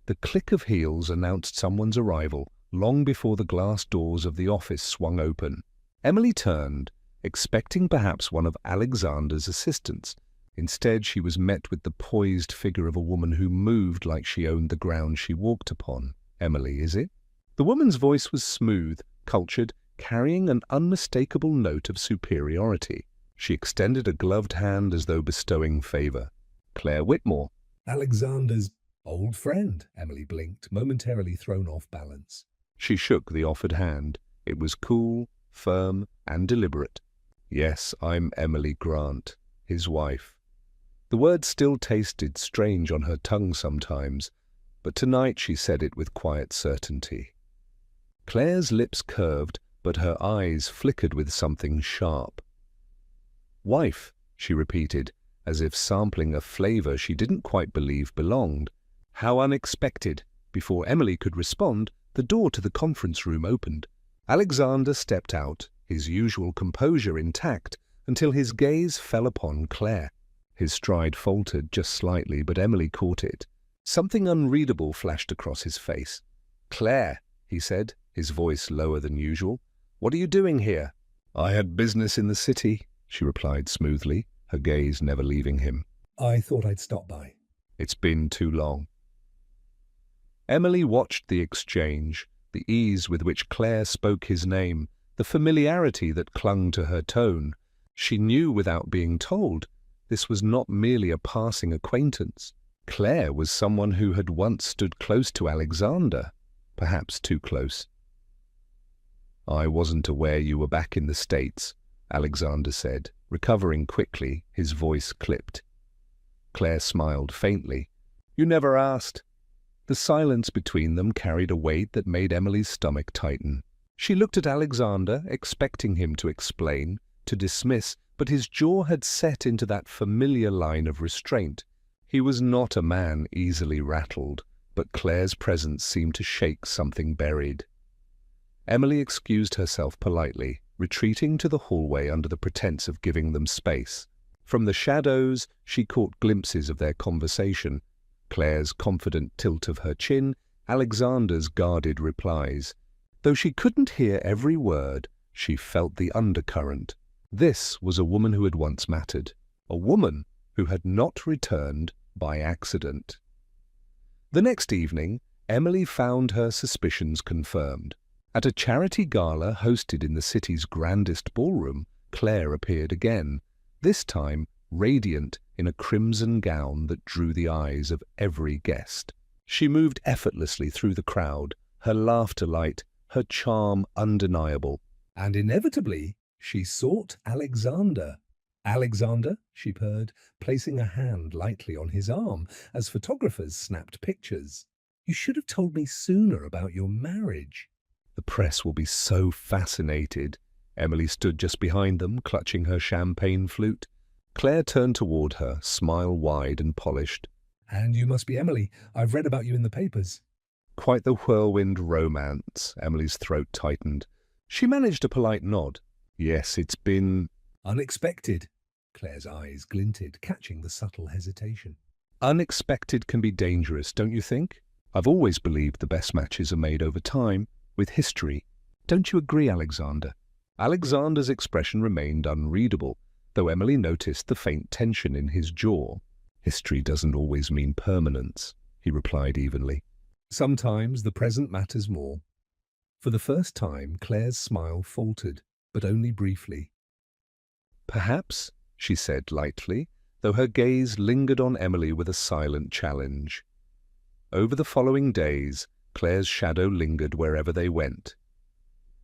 The click of heels announced someone's arrival long before the glass doors of the office swung open. Emily turned, expecting perhaps one of Alexander's assistants. Instead, she was met with the poised figure of a woman who moved like she owned the ground she walked upon. "Emily, is it?" The woman's voice was smooth, cultured, carrying an unmistakable note of superiority. She extended a gloved hand as though bestowing favor. "Claire Whitmore." Alexander's old friend, Emily blinked, momentarily thrown off balance. She shook the offered hand. It was cool, firm, and deliberate. "Yes, I'm Emily Grant, his wife." The word still tasted strange on her tongue sometimes, but tonight she said it with quiet certainty. Claire's lips curved, but her eyes flickered with something sharp. "Wife," she repeated, as if sampling a flavor she didn't quite believe belonged. "How unexpected!" Before Emily could respond, the door to the conference room opened. Alexander stepped out, his usual composure intact, until his gaze fell upon Claire. His stride faltered just slightly, but Emily caught it. Something unreadable flashed across his face. "Claire," he said, his voice lower than usual, "what are you doing here?" "I had business in the city," she replied smoothly, her gaze never leaving him. "I thought I'd stop by." "It's been too long." Emily watched the exchange, the ease with which Claire spoke his name, the familiarity that clung to her tone. She knew without being told this was not merely a passing acquaintance. Claire was someone who had once stood close to Alexander, perhaps too close. "I wasn't aware you were back in the States," Alexander said, recovering quickly, his voice clipped. Claire smiled faintly. "You never asked." The silence between them carried a weight that made Emily's stomach tighten. She looked at Alexander, expecting him to explain, to dismiss, but his jaw had set into that familiar line of restraint. He was not a man easily rattled, but Claire's presence seemed to shake something buried. Emily excused herself politely, retreating to the hallway under the pretense of giving them space. From the shadows, she caught glimpses of their conversation, Claire's confident tilt of her chin, Alexander's guarded replies. Though she couldn't hear every word, she felt the undercurrent. This was a woman who had once mattered, a woman who had not returned by accident. The next evening, Emily found her suspicions confirmed. At a charity gala hosted in the city's grandest ballroom, Claire appeared again, this time radiant in a crimson gown that drew the eyes of every guest. She moved effortlessly through the crowd, her laughter light, her charm undeniable. And inevitably, she sought Alexander. Alexander, she purred, placing a hand lightly on his arm as photographers snapped pictures. You should have told me sooner about your marriage. The press will be so fascinated. Emily stood just behind them, clutching her champagne flute. Claire turned toward her, smile wide and polished. And you must be Emily. I've read about you in the papers. Quite the whirlwind romance. Emily's throat tightened. She managed a polite nod. Yes, it's been Unexpected. Claire's eyes glinted, catching the subtle hesitation. unexpected can be dangerous, don't you think? I've always believed the best matches are made over time, with history. Don't you agree, Alexander? Alexander's expression remained unreadable, though Emily noticed the faint tension in his jaw. History doesn't always mean permanence, he replied evenly. Sometimes the present matters more. For the first time, Claire's smile faltered, but only briefly. Perhaps, she said lightly, though her gaze lingered on Emily with a silent challenge. Over the following days, Claire's shadow lingered wherever they went.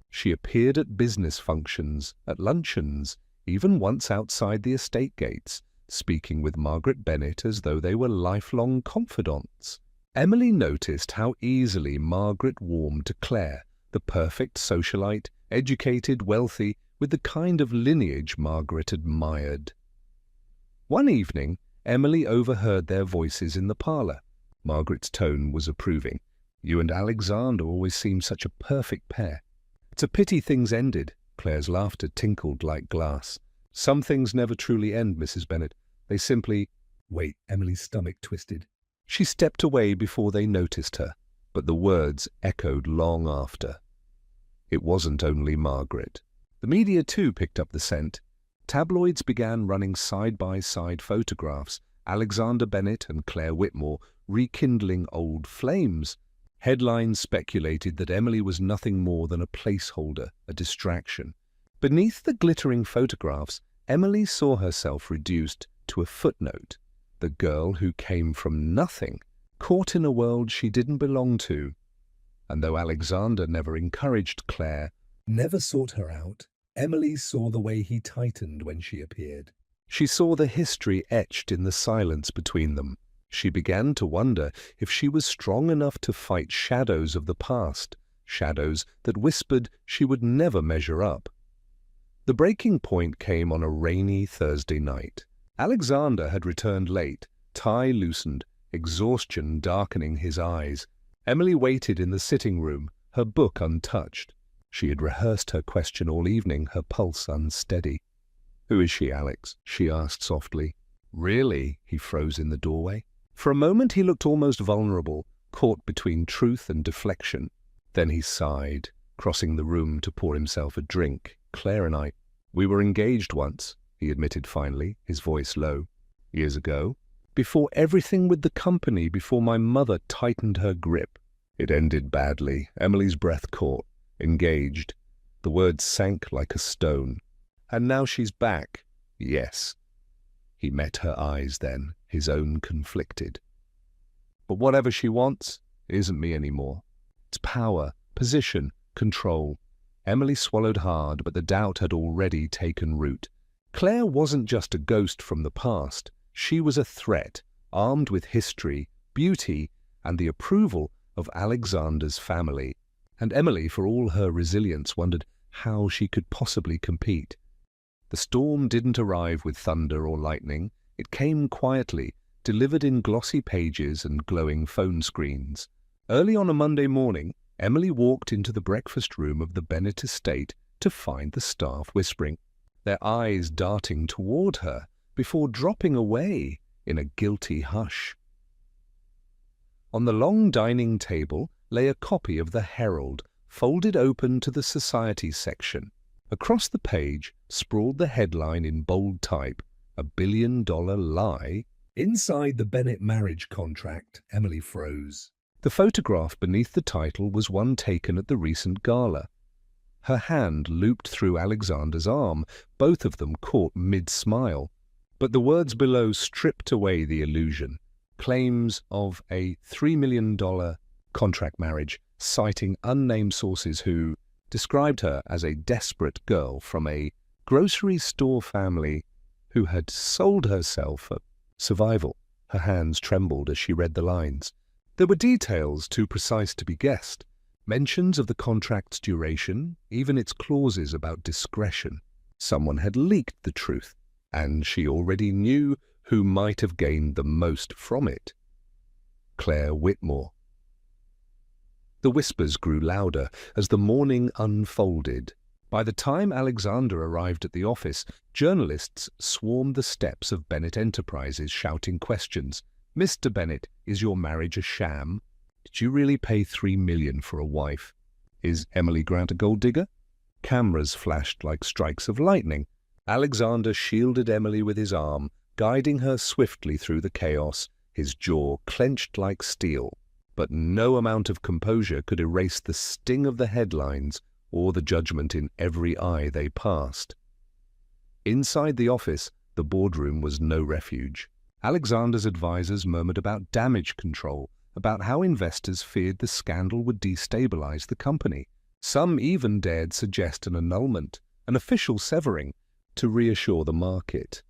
She appeared at business functions, at luncheons, even once outside the estate gates, speaking with Margaret Bennet as though they were lifelong confidants. Emily noticed how easily Margaret warmed to Claire, the perfect socialite, educated, wealthy, with the kind of lineage Margaret admired. One evening, Emily overheard their voices in the parlour. Margaret's tone was approving. You and Alexander always seem such a perfect pair. It's a pity things ended. Claire's laughter tinkled like glass. Some things never truly end, Mrs. Bennet. They simply— Wait, Emily's stomach twisted. She stepped away before they noticed her, but the words echoed long after. It wasn't only Margaret. The media too picked up the scent. Tabloids began running side-by-side photographs, Alexander Bennet and Claire Whitmore rekindling old flames. Headlines speculated that Emily was nothing more than a placeholder, a distraction. Beneath the glittering photographs, Emily saw herself reduced to a footnote, the girl who came from nothing, caught in a world she didn't belong to. And though Alexander never encouraged Claire, never sought her out, Emily saw the way he tightened when she appeared. she saw the history etched in the silence between them. She began to wonder if she was strong enough to fight shadows of the past, shadows that whispered she would never measure up. The breaking point came on a rainy Thursday night. Alexander had returned late, tie loosened, exhaustion darkening his eyes. Emily waited in the sitting room, her book untouched. She had rehearsed her question all evening, her pulse unsteady. "Who is she, Alex?" she asked softly. "Really?" He froze in the doorway. For a moment he looked almost vulnerable, caught between truth and deflection. Then he sighed, crossing the room to pour himself a drink. "Claire and we were engaged once," he admitted finally, his voice low. "Years ago. Before everything with the company, before my mother tightened her grip. It ended badly." Emily's breath caught. Engaged. The words sank like a stone. "And now she's back." "Yes." He met her eyes then, his own conflicted. "But whatever she wants, it isn't me anymore. It's power, position, control." Emily swallowed hard, but the doubt had already taken root. Claire wasn't just a ghost from the past. She was a threat, armed with history, beauty, and the approval of Alexander's family. And Emily, for all her resilience, wondered how she could possibly compete. The storm didn't arrive with thunder or lightning. It came quietly, delivered in glossy pages and glowing phone screens. Early on a Monday morning, Emily walked into the breakfast room of the Bennet estate to find the staff whispering, their eyes darting toward her before dropping away in a guilty hush. On the long dining table lay a copy of the Herald, folded open to the society section. Across the page sprawled the headline in bold type, "A billion-dollar lie." Inside the Bennet marriage contract, Emily froze. The photograph beneath the title was one taken at the recent gala. Her hand looped through Alexander's arm, both of them caught mid-smile. But the words below stripped away the illusion. Claims of a $3 million contract marriage, citing unnamed sources who described her as a desperate girl from a grocery store family who had sold herself for survival. Her hands trembled as she read the lines. There were details too precise to be guessed, mentions of the contract's duration, even its clauses about discretion. Someone had leaked the truth, and she already knew who might have gained the most from it. Claire Whitmore. The whispers grew louder as the morning unfolded. By the time Alexander arrived at the office, journalists swarmed the steps of Bennett Enterprises shouting questions. "Mr. Bennett, is your marriage a sham? Did you really pay $3 million for a wife? Is Emily Grant a gold digger?" Cameras flashed like strikes of lightning. Alexander shielded Emily with his arm, guiding her swiftly through the chaos, his jaw clenched like steel. But no amount of composure could erase the sting of the headlines or the judgment in every eye they passed. Inside the office, the boardroom was no refuge. Alexander's advisors murmured about damage control, about how investors feared the scandal would destabilize the company. Some even dared suggest an annulment, an official severing, to reassure the market.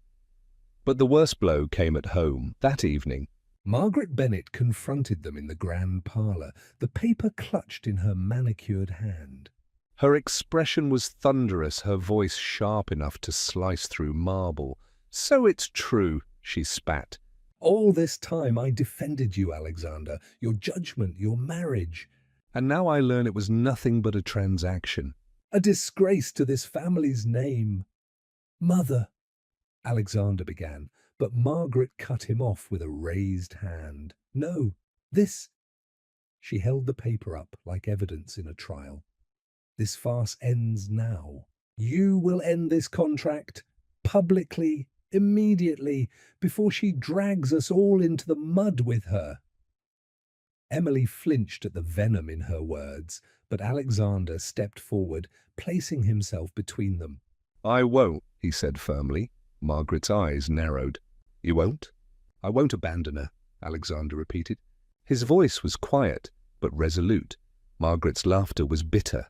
But the worst blow came at home that evening. Margaret Bennett confronted them in the grand parlour, the paper clutched in her manicured hand. Her expression was thunderous, her voice sharp enough to slice through marble. "So it's true," she spat. "All this time I defended you, Alexander, your judgment, your marriage. And now I learn it was nothing but a transaction. A disgrace to this family's name." "Mother," Alexander began, but Margaret cut him off with a raised hand. "No, this—" She held the paper up like evidence in a trial. "This farce ends now. You will end this contract, publicly, immediately, before she drags us all into the mud with her." Emily flinched at the venom in her words, but Alexander stepped forward, placing himself between them. "I won't," he said firmly. Margaret's eyes narrowed. "You won't?" "I won't abandon her," Alexander repeated. His voice was quiet, but resolute. Margaret's laughter was bitter.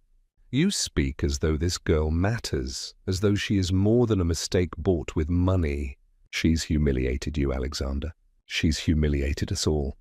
"You speak as though this girl matters, as though she is more than a mistake bought with money." "She's humiliated you, Alexander. She's humiliated us all."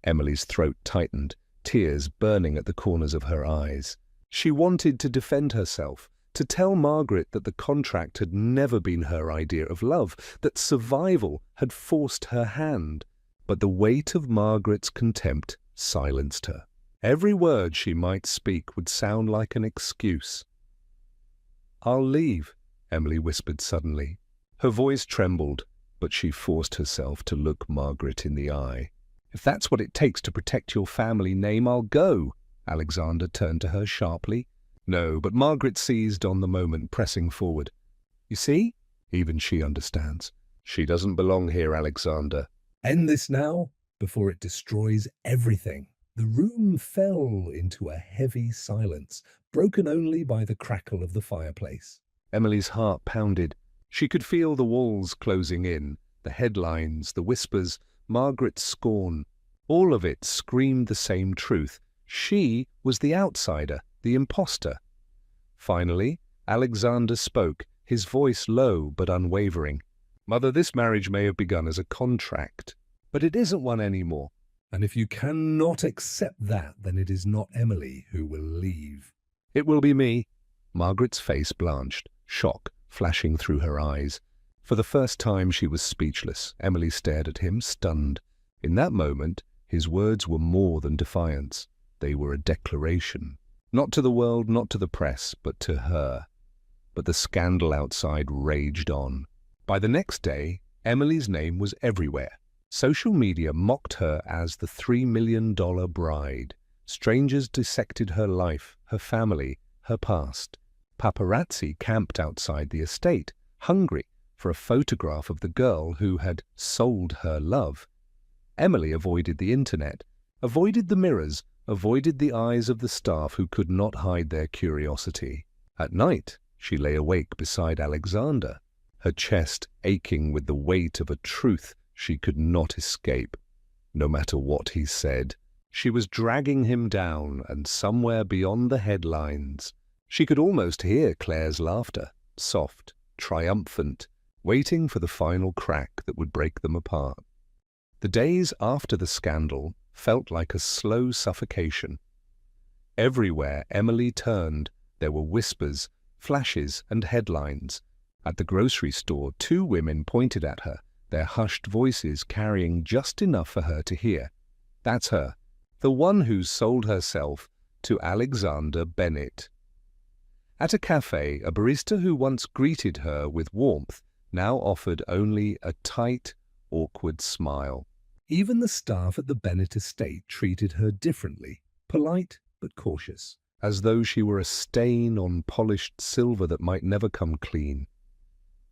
Emily's throat tightened, tears burning at the corners of her eyes. She wanted to defend herself, to tell Margaret that the contract had never been her idea of love, that survival had forced her hand. But the weight of Margaret's contempt silenced her. Every word she might speak would sound like an excuse. "I'll leave," Emily whispered suddenly. Her voice trembled, but she forced herself to look Margaret in the eye. "If that's what it takes to protect your family name, I'll go." Alexander turned to her sharply. "No," but Margaret seized on the moment, pressing forward. "You see? Even she understands. She doesn't belong here, Alexander." "End this now, before it destroys everything." The room fell into a heavy silence, broken only by the crackle of the fireplace. Emily's heart pounded. She could feel the walls closing in, the headlines, the whispers, Margaret's scorn. All of it screamed the same truth. She was the outsider, the imposter. Finally, Alexander spoke, his voice low but unwavering. "Mother, this marriage may have begun as a contract, but it isn't one anymore. And if you cannot accept that, then it is not Emily who will leave." It will be me." Margaret's face blanched, shock flashing through her eyes. For the first time she was speechless. Emily stared at him, stunned. In that moment, his words were more than defiance. They were a declaration. Not to the world, not to the press, but to her. But the scandal outside raged on. By the next day, Emily's name was everywhere. Social media mocked her as the $3 million bride. Strangers dissected her life, her family, her past. Paparazzi camped outside the estate, hungry for a photograph of the girl who had sold her love. Emily avoided the internet, avoided the mirrors, avoided the eyes of the staff who could not hide their curiosity. At night, she lay awake beside Alexander, her chest aching with the weight of a truth she could not escape. No matter what he said, She was dragging him down, and somewhere beyond the headlines, she could almost hear Claire's laughter, soft, triumphant, waiting for the final crack that would break them apart. The days after the scandal felt like a slow suffocation. Everywhere Emily turned, there were whispers, flashes, and headlines. At the grocery store, two women pointed at her, their hushed voices carrying just enough for her to hear. That's her, the one who sold herself to Alexander Bennett. At a cafe, a barista who once greeted her with warmth now offered only a tight, awkward smile. Even the staff at the Bennett estate treated her differently, polite but cautious, as though she were a stain on polished silver that might never come clean.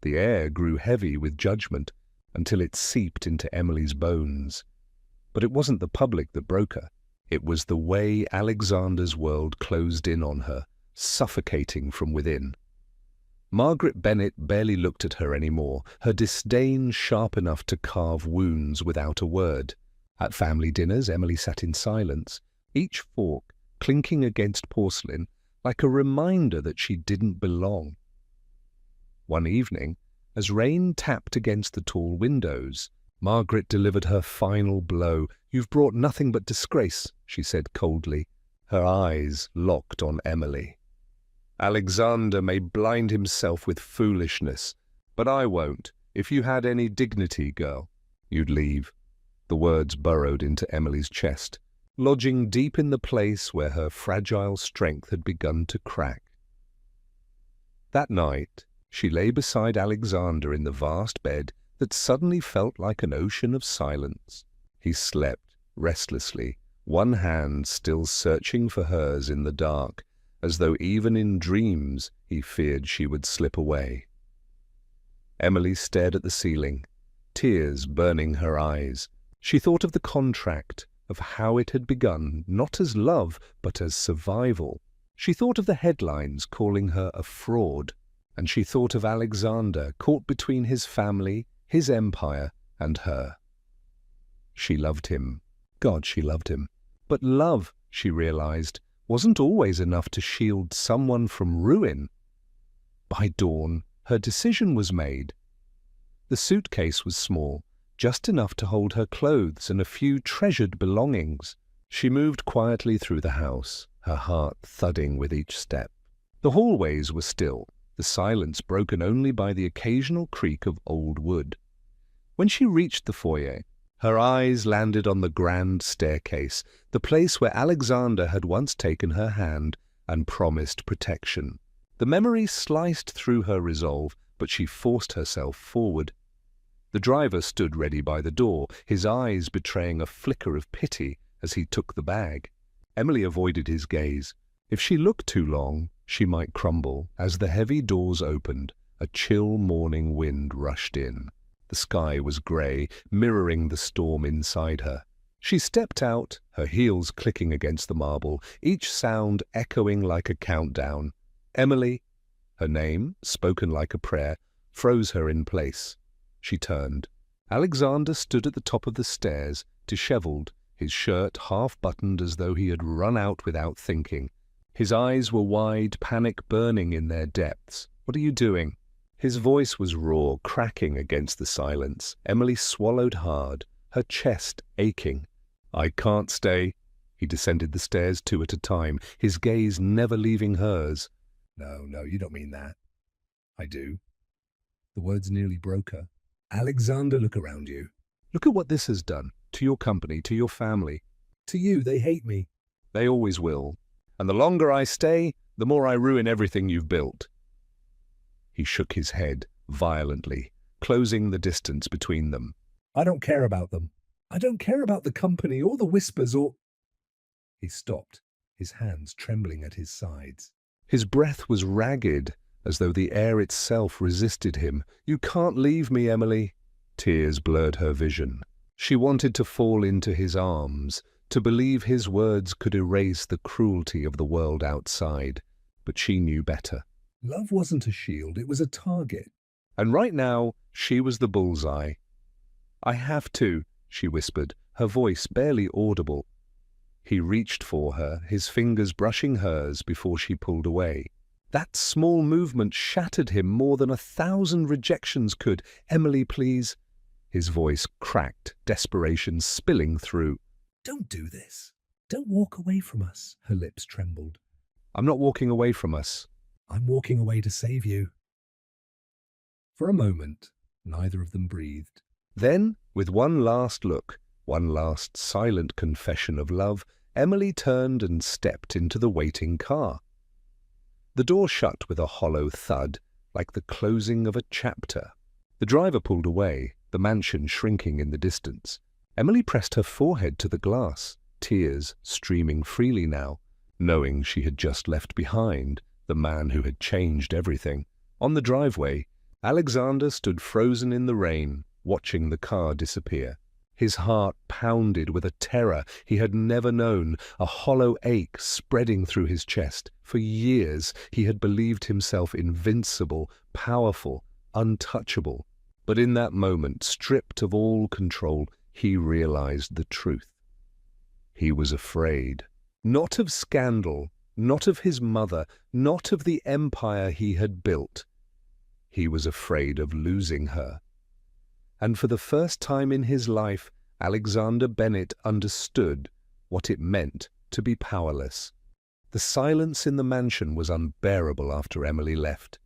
The air grew heavy with judgment until it seeped into Emily's bones. But it wasn't the public that broke her. It was the way Alexander's world closed in on her, suffocating from within. Margaret Bennett barely looked at her anymore, her disdain sharp enough to carve wounds without a word. At family dinners, Emily sat in silence, each fork clinking against porcelain like a reminder that she didn't belong. One evening, as rain tapped against the tall windows, Margaret delivered her final blow. "You've brought nothing but disgrace," she said coldly, her eyes locked on Emily. "Alexander may blind himself with foolishness, but I won't. If you had any dignity, girl, you'd leave." The words burrowed into Emily's chest, lodging deep in the place where her fragile strength had begun to crack. That night, she lay beside Alexander in the vast bed that suddenly felt like an ocean of silence. He slept restlessly, one hand still searching for hers in the dark, as though even in dreams he feared she would slip away. Emily stared at the ceiling, tears burning her eyes. She thought of the contract, of how it had begun, not as love, but as survival. She thought of the headlines calling her a fraud, and she thought of Alexander caught between his family, his empire, and her. She loved him. God, she loved him. But love, she realized, wasn't always enough to shield someone from ruin. By dawn, her decision was made. The suitcase was small, just enough to hold her clothes and a few treasured belongings. She moved quietly through the house, her heart thudding with each step. The hallways were still, the silence broken only by the occasional creak of old wood. When she reached the foyer, her eyes landed on the grand staircase, the place where Alexander had once taken her hand and promised protection. The memory sliced through her resolve, but she forced herself forward. The driver stood ready by the door, his eyes betraying a flicker of pity as he took the bag. Emily avoided his gaze. If she looked too long, she might crumble. As the heavy doors opened, a chill morning wind rushed in. The sky was grey, mirroring the storm inside her. She stepped out, her heels clicking against the marble, each sound echoing like a countdown. Emily, her name, spoken like a prayer, froze her in place. She turned. Alexander stood at the top of the stairs, dishevelled, his shirt half-buttoned as though he had run out without thinking. His eyes were wide, panic burning in their depths. "What are you doing?" His voice was raw, cracking against the silence. Emily swallowed hard, her chest aching. "I can't stay." He descended the stairs two at a time, his gaze never leaving hers. No, you don't mean that." "I do." The words nearly broke her. "Alexander, look around you." "Look at what this has done. To your company, to your family." "To you, they hate me." "They always will. And the longer I stay, the more I ruin everything you've built." He shook his head violently, closing the distance between them. "I don't care about them. I don't care about the company or the whispers or—" He stopped, his hands trembling at his sides. His breath was ragged, as though the air itself resisted him. "You can't leave me, Emily." Tears blurred her vision. She wanted to fall into his arms, to believe his words could erase the cruelty of the world outside. But she knew better. Love wasn't a shield, it was a target. And right now, she was the bullseye. "I have to," she whispered, her voice barely audible. He reached for her, his fingers brushing hers before she pulled away. That small movement shattered him more than 1,000 rejections could. "Emily, please." His voice cracked, desperation spilling through. "Don't do this. Don't walk away from us." Her lips trembled. "I'm not walking away from us." "I'm walking away to save you." For a moment, neither of them breathed. Then, with one last look, one last silent confession of love, Emily turned and stepped into the waiting car. The door shut with a hollow thud, like the closing of a chapter. The driver pulled away, the mansion shrinking in the distance. Emily pressed her forehead to the glass, tears streaming freely now, knowing she had just left behind the man who had changed everything. On the driveway, Alexander stood frozen in the rain, watching the car disappear. His heart pounded with a terror he had never known, a hollow ache spreading through his chest. For years he had believed himself invincible, powerful, untouchable. But in that moment, stripped of all control, he realized the truth. He was afraid, not of scandal, not of his mother, not of the empire he had built. He was afraid of losing her. And for the first time in his life, Alexander Bennett understood what it meant to be powerless. The silence in the mansion was unbearable after Emily left.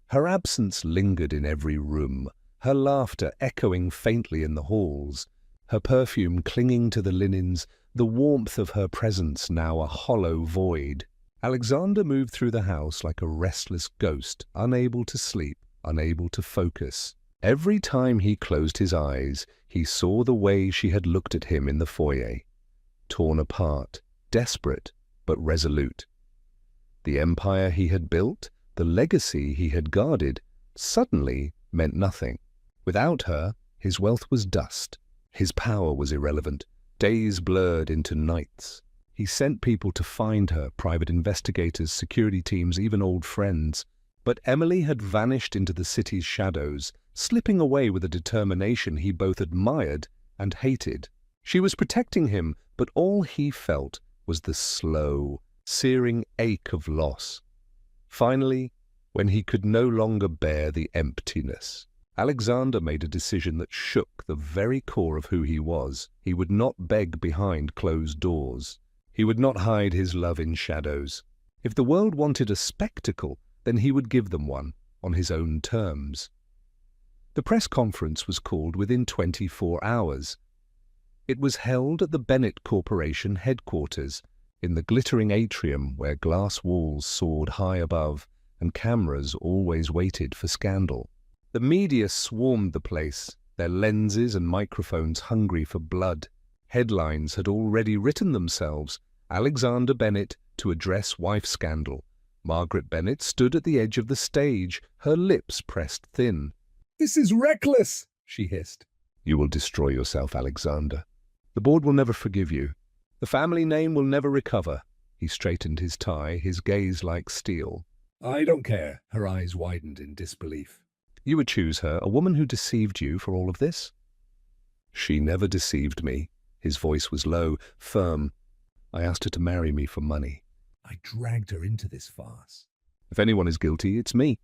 Her absence lingered in every room, her laughter echoing faintly in the halls, her perfume clinging to the linens, the warmth of her presence now a hollow void. Alexander moved through the house like a restless ghost, unable to sleep, unable to focus. Every time he closed his eyes, he saw the way she had looked at him in the foyer, torn apart, desperate but resolute. The empire he had built, the legacy he had guarded, suddenly meant nothing. Without her, his wealth was dust. His power was irrelevant. Days blurred into nights. He sent people to find her, private investigators, security teams, even old friends. But Emily had vanished into the city's shadows, slipping away with a determination he both admired and hated. She was protecting him, but all he felt was the slow, searing ache of loss. Finally, when he could no longer bear the emptiness, Alexander made a decision that shook the very core of who he was. He would not beg behind closed doors. He would not hide his love in shadows. If the world wanted a spectacle, then he would give them one, on his own terms. The press conference was called within 24 hours. It was held at the Bennett Corporation headquarters, in the glittering atrium where glass walls soared high above and cameras always waited for scandal. The media swarmed the place, their lenses and microphones hungry for blood. Headlines had already written themselves: Alexander Bennett to address wife scandal. Margaret Bennett stood at the edge of the stage, her lips pressed thin. "This is reckless," she hissed. "You will destroy yourself, Alexander. The board will never forgive you. The family name will never recover." He straightened his tie, his gaze like steel. "I don't care." Her eyes widened in disbelief. "You would choose her, a woman who deceived you for all of this?" "She never deceived me." His voice was low, firm. "I asked her to marry me for money. I dragged her into this farce." If anyone is guilty, it's me."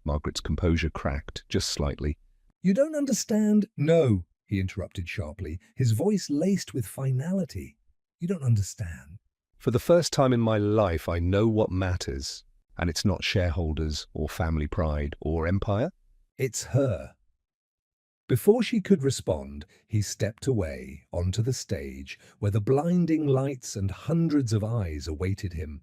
Margaret's composure cracked, just slightly. "You don't understand." "No," he interrupted sharply, his voice laced with finality. "You don't understand. For the first time in my life, I know what matters, and it's not shareholders or family pride or empire. It's her." Before she could respond, he stepped away onto the stage where the blinding lights and hundreds of eyes awaited him.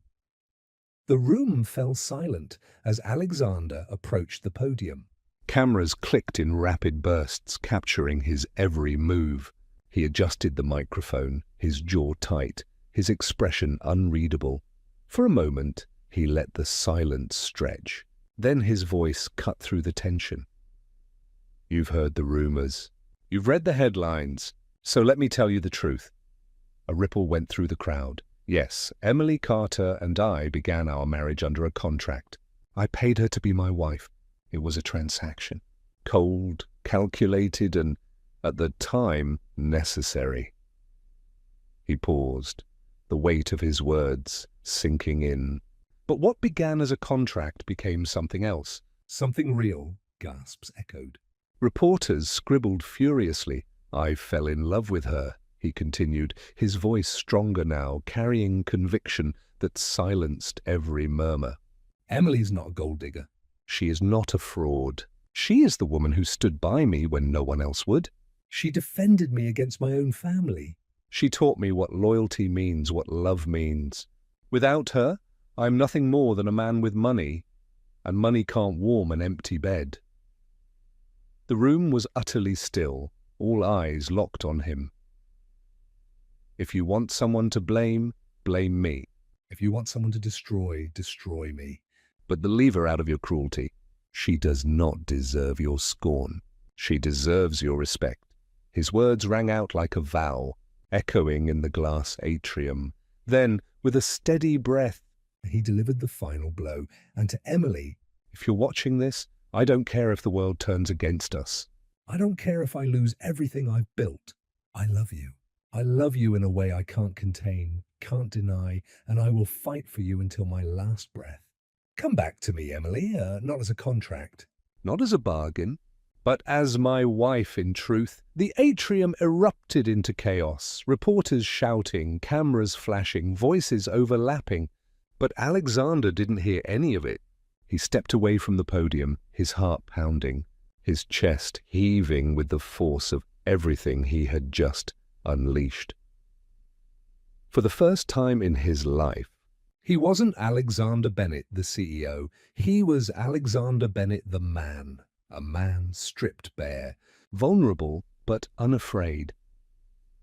The room fell silent as Alexander approached the podium. Cameras clicked in rapid bursts, capturing his every move. He adjusted the microphone, his jaw tight, his expression unreadable. For a moment, he let the silence stretch. Then his voice cut through the tension. "You've heard the rumors. You've read the headlines. So let me tell you the truth." A ripple went through the crowd. "Yes, Emily Carter and I began our marriage under a contract. I paid her to be my wife. It was a transaction. Cold, calculated, and, at the time, necessary." He paused, the weight of his words sinking in. But what began as a contract became something else. Something real, gasps echoed. Reporters scribbled furiously. I fell in love with her, he continued, his voice stronger now, carrying conviction that silenced every murmur. Emily's not a gold digger. She is not a fraud. She is the woman who stood by me when no one else would. She defended me against my own family. She taught me what loyalty means, what love means. Without her, I am nothing more than a man with money, and money can't warm an empty bed. The room was utterly still, all eyes locked on him. If you want someone to blame, blame me. If you want someone to destroy, destroy me. But leave her out of your cruelty. She does not deserve your scorn. She deserves your respect. His words rang out like a vow, echoing in the glass atrium. Then, with a steady breath, he delivered the final blow. And to Emily, if you're watching this, I don't care if the world turns against us. I don't care if I lose everything I've built. I love you. I love you in a way I can't contain, can't deny, and I will fight for you until my last breath. Come back to me, Emily, not as a contract. Not as a bargain, but as my wife in truth. The atrium erupted into chaos, reporters shouting, cameras flashing, voices overlapping. But Alexander didn't hear any of it. He stepped away from the podium, his heart pounding, his chest heaving with the force of everything he had just unleashed. For the first time in his life, he wasn't Alexander Bennett, the CEO. He was Alexander Bennett, the man. A man stripped bare, vulnerable but unafraid.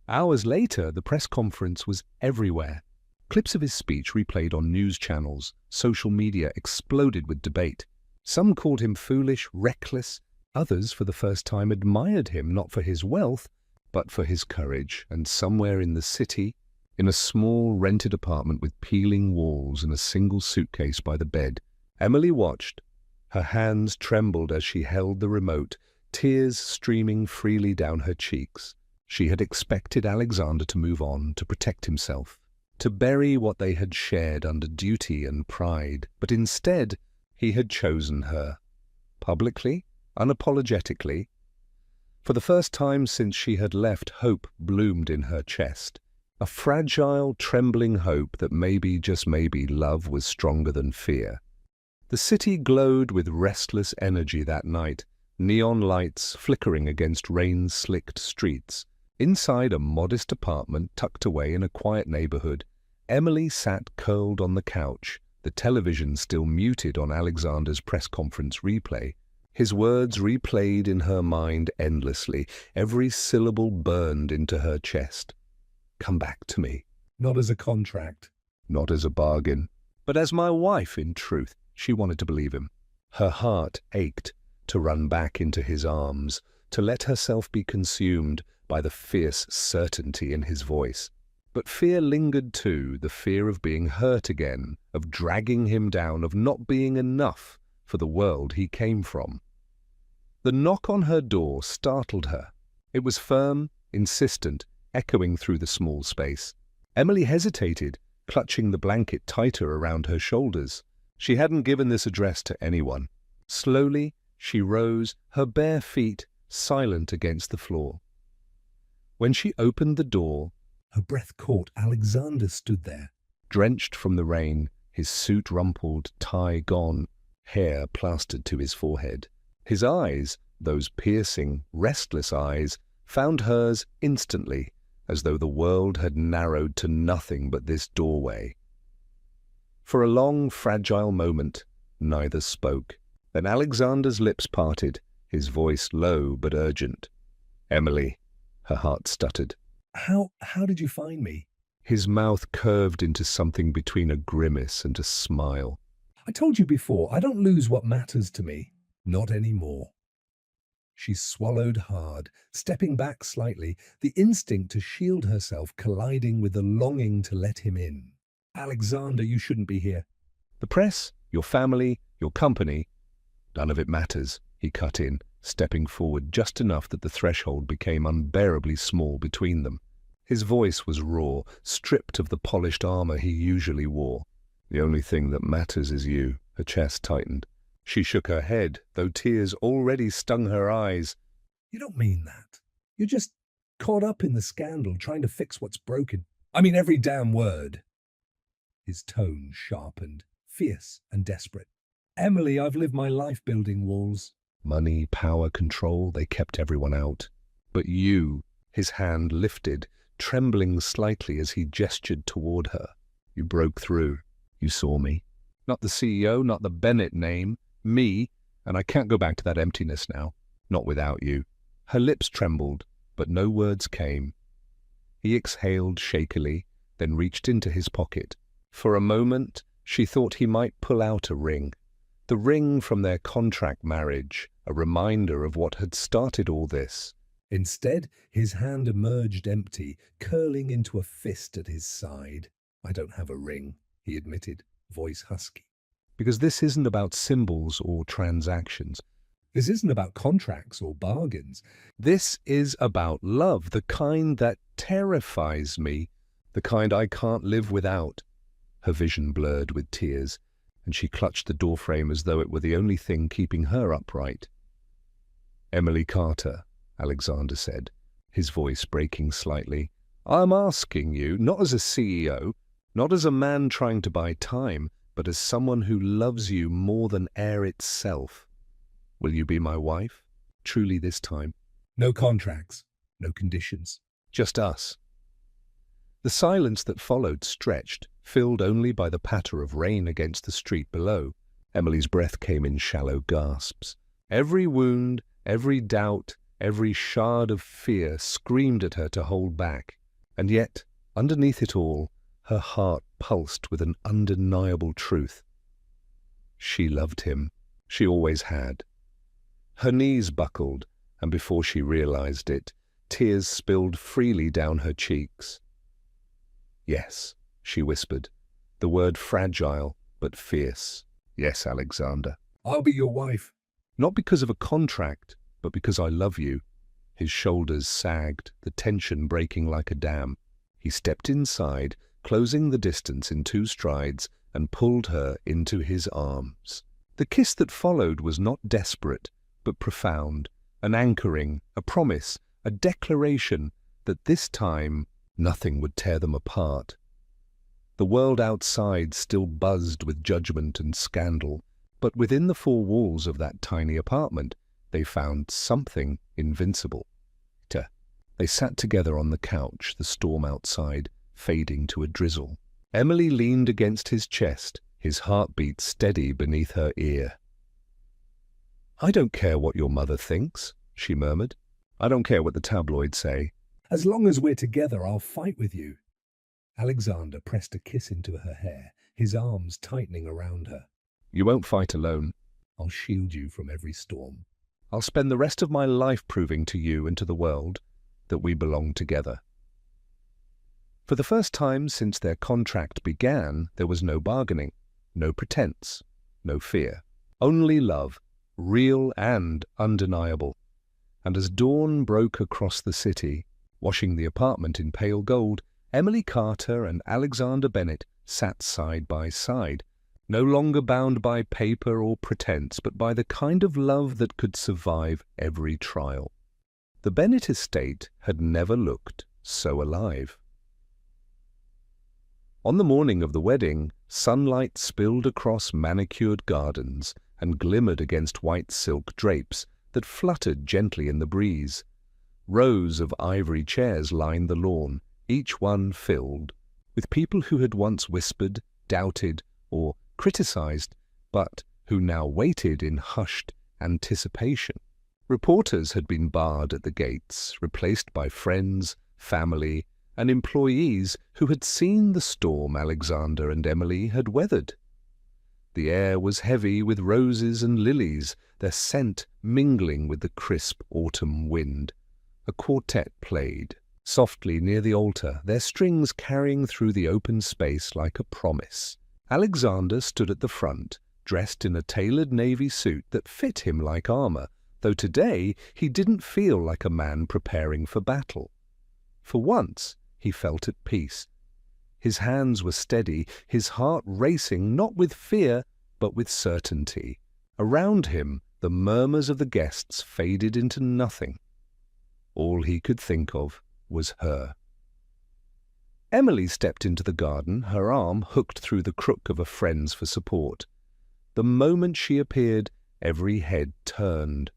Hours later, the press conference was everywhere. Clips of his speech replayed on news channels. Social media exploded with debate. Some called him foolish, reckless. Others, for the first time, admired him not for his wealth, but for his courage. And somewhere in the city, in a small rented apartment with peeling walls and a single suitcase by the bed, Emily watched. Her hands trembled as she held the remote, tears streaming freely down her cheeks. She had expected Alexander to move on, to protect himself, to bury what they had shared under duty and pride. But instead, he had chosen her. Publicly, unapologetically. For the first time since she had left, hope bloomed in her chest. A fragile, trembling hope that maybe, just maybe, love was stronger than fear. The city glowed with restless energy that night, neon lights flickering against rain-slicked streets. Inside a modest apartment tucked away in a quiet neighborhood, Emily sat curled on the couch, the television still muted on Alexander's press conference replay. His words replayed in her mind endlessly, every syllable burned into her chest. Come back to me. Not as a contract. Not as a bargain, but as my wife in truth. She wanted to believe him. Her heart ached to run back into his arms, to let herself be consumed by the fierce certainty in his voice. But fear lingered too, the fear of being hurt again, of dragging him down, of not being enough for the world he came from. The knock on her door startled her. It was firm, insistent, echoing through the small space. Emily hesitated, clutching the blanket tighter around her shoulders. She hadn't given this address to anyone. Slowly, she rose, her bare feet silent against the floor. When she opened the door, her breath caught. Alexander stood there. Drenched from the rain, his suit rumpled, tie gone, hair plastered to his forehead. His eyes, those piercing, restless eyes, found hers instantly, as though the world had narrowed to nothing but this doorway. For a long, fragile moment, neither spoke. Then Alexander's lips parted, his voice low but urgent. Emily, her heart stuttered. How did you find me? His mouth curved into something between a grimace and a smile. I told you before, I don't lose what matters to me. Not anymore. She swallowed hard, stepping back slightly, the instinct to shield herself colliding with the longing to let him in. Alexander, you shouldn't be here. The press, your family, your company, none of it matters, he cut in, stepping forward just enough that the threshold became unbearably small between them. His voice was raw, stripped of the polished armor he usually wore. "The only thing that matters is you." Her chest tightened. She shook her head, though tears already stung her eyes. You don't mean that. You're just caught up in the scandal, trying to fix what's broken. I mean every damn word. His tone sharpened, fierce and desperate. Emily, I've lived my life building walls. Money, power, control, they kept everyone out. But you, his hand lifted, trembling slightly as he gestured toward her. You broke through. You saw me. Not the CEO, not the Bennett name. Me, and I can't go back to that emptiness now. Not without you. Her lips trembled, but no words came. He exhaled shakily, then reached into his pocket. For a moment, she thought he might pull out a ring. The ring from their contract marriage, a reminder of what had started all this. Instead, his hand emerged empty, curling into a fist at his side. I don't have a ring, he admitted, voice husky. Because this isn't about symbols or transactions. This isn't about contracts or bargains. This is about love, the kind that terrifies me, the kind I can't live without. Her vision blurred with tears, and she clutched the doorframe as though it were the only thing keeping her upright. "Emily Carter," Alexander said, his voice breaking slightly, "I'm asking you, not as a CEO, not as a man trying to buy time, but as someone who loves you more than air itself. Will you be my wife? Truly this time?" No contracts, no conditions. Just us. The silence that followed stretched, filled only by the patter of rain against the street below. Emily's breath came in shallow gasps. Every wound, every doubt, every shard of fear screamed at her to hold back. And yet, underneath it all, her heart pulsed with an undeniable truth. She loved him. She always had. Her knees buckled, and before she realized it, tears spilled freely down her cheeks. "Yes," she whispered, the word fragile but fierce. "Yes, Alexander. I'll be your wife." Not because of a contract, but because I love you." His shoulders sagged, the tension breaking like a dam. He stepped inside, closing the distance in 2 strides, and pulled her into his arms. The kiss that followed was not desperate, but profound, an anchoring, a promise, a declaration that this time nothing would tear them apart. The world outside still buzzed with judgment and scandal, but within the 4 walls of that tiny apartment, they found something invincible. They sat together on the couch, the storm outside fading to a drizzle. Emily leaned against his chest, his heartbeat steady beneath her ear. "I don't care what your mother thinks," she murmured. "I don't care what the tabloids say. As long as we're together, I'll fight with you." Alexander pressed a kiss into her hair, his arms tightening around her. You won't fight alone. "I'll shield you from every storm." I'll spend the rest of my life proving to you and to the world that we belong together." For the first time since their contract began, there was no bargaining, no pretense, no fear. Only love, real and undeniable. And as dawn broke across the city, washing the apartment in pale gold, Emily Carter and Alexander Bennett sat side by side, no longer bound by paper or pretense, but by the kind of love that could survive every trial. The Bennett estate had never looked so alive. On the morning of the wedding, sunlight spilled across manicured gardens and glimmered against white silk drapes that fluttered gently in the breeze. Rows of ivory chairs lined the lawn, each one filled with people who had once whispered, doubted, or criticized, but who now waited in hushed anticipation. Reporters had been barred at the gates, replaced by friends, family, and employees who had seen the storm Alexander and Emily had weathered. The air was heavy with roses and lilies, their scent mingling with the crisp autumn wind. A quartet played, softly near the altar, their strings carrying through the open space like a promise. Alexander stood at the front, dressed in a tailored navy suit that fit him like armor, though today he didn't feel like a man preparing for battle. For once, he felt at peace. His hands were steady, his heart racing not with fear, but with certainty. Around him, the murmurs of the guests faded into nothing. All he could think of was her. Emily stepped into the garden, her arm hooked through the crook of a friend's for support. The moment she appeared, every head turned.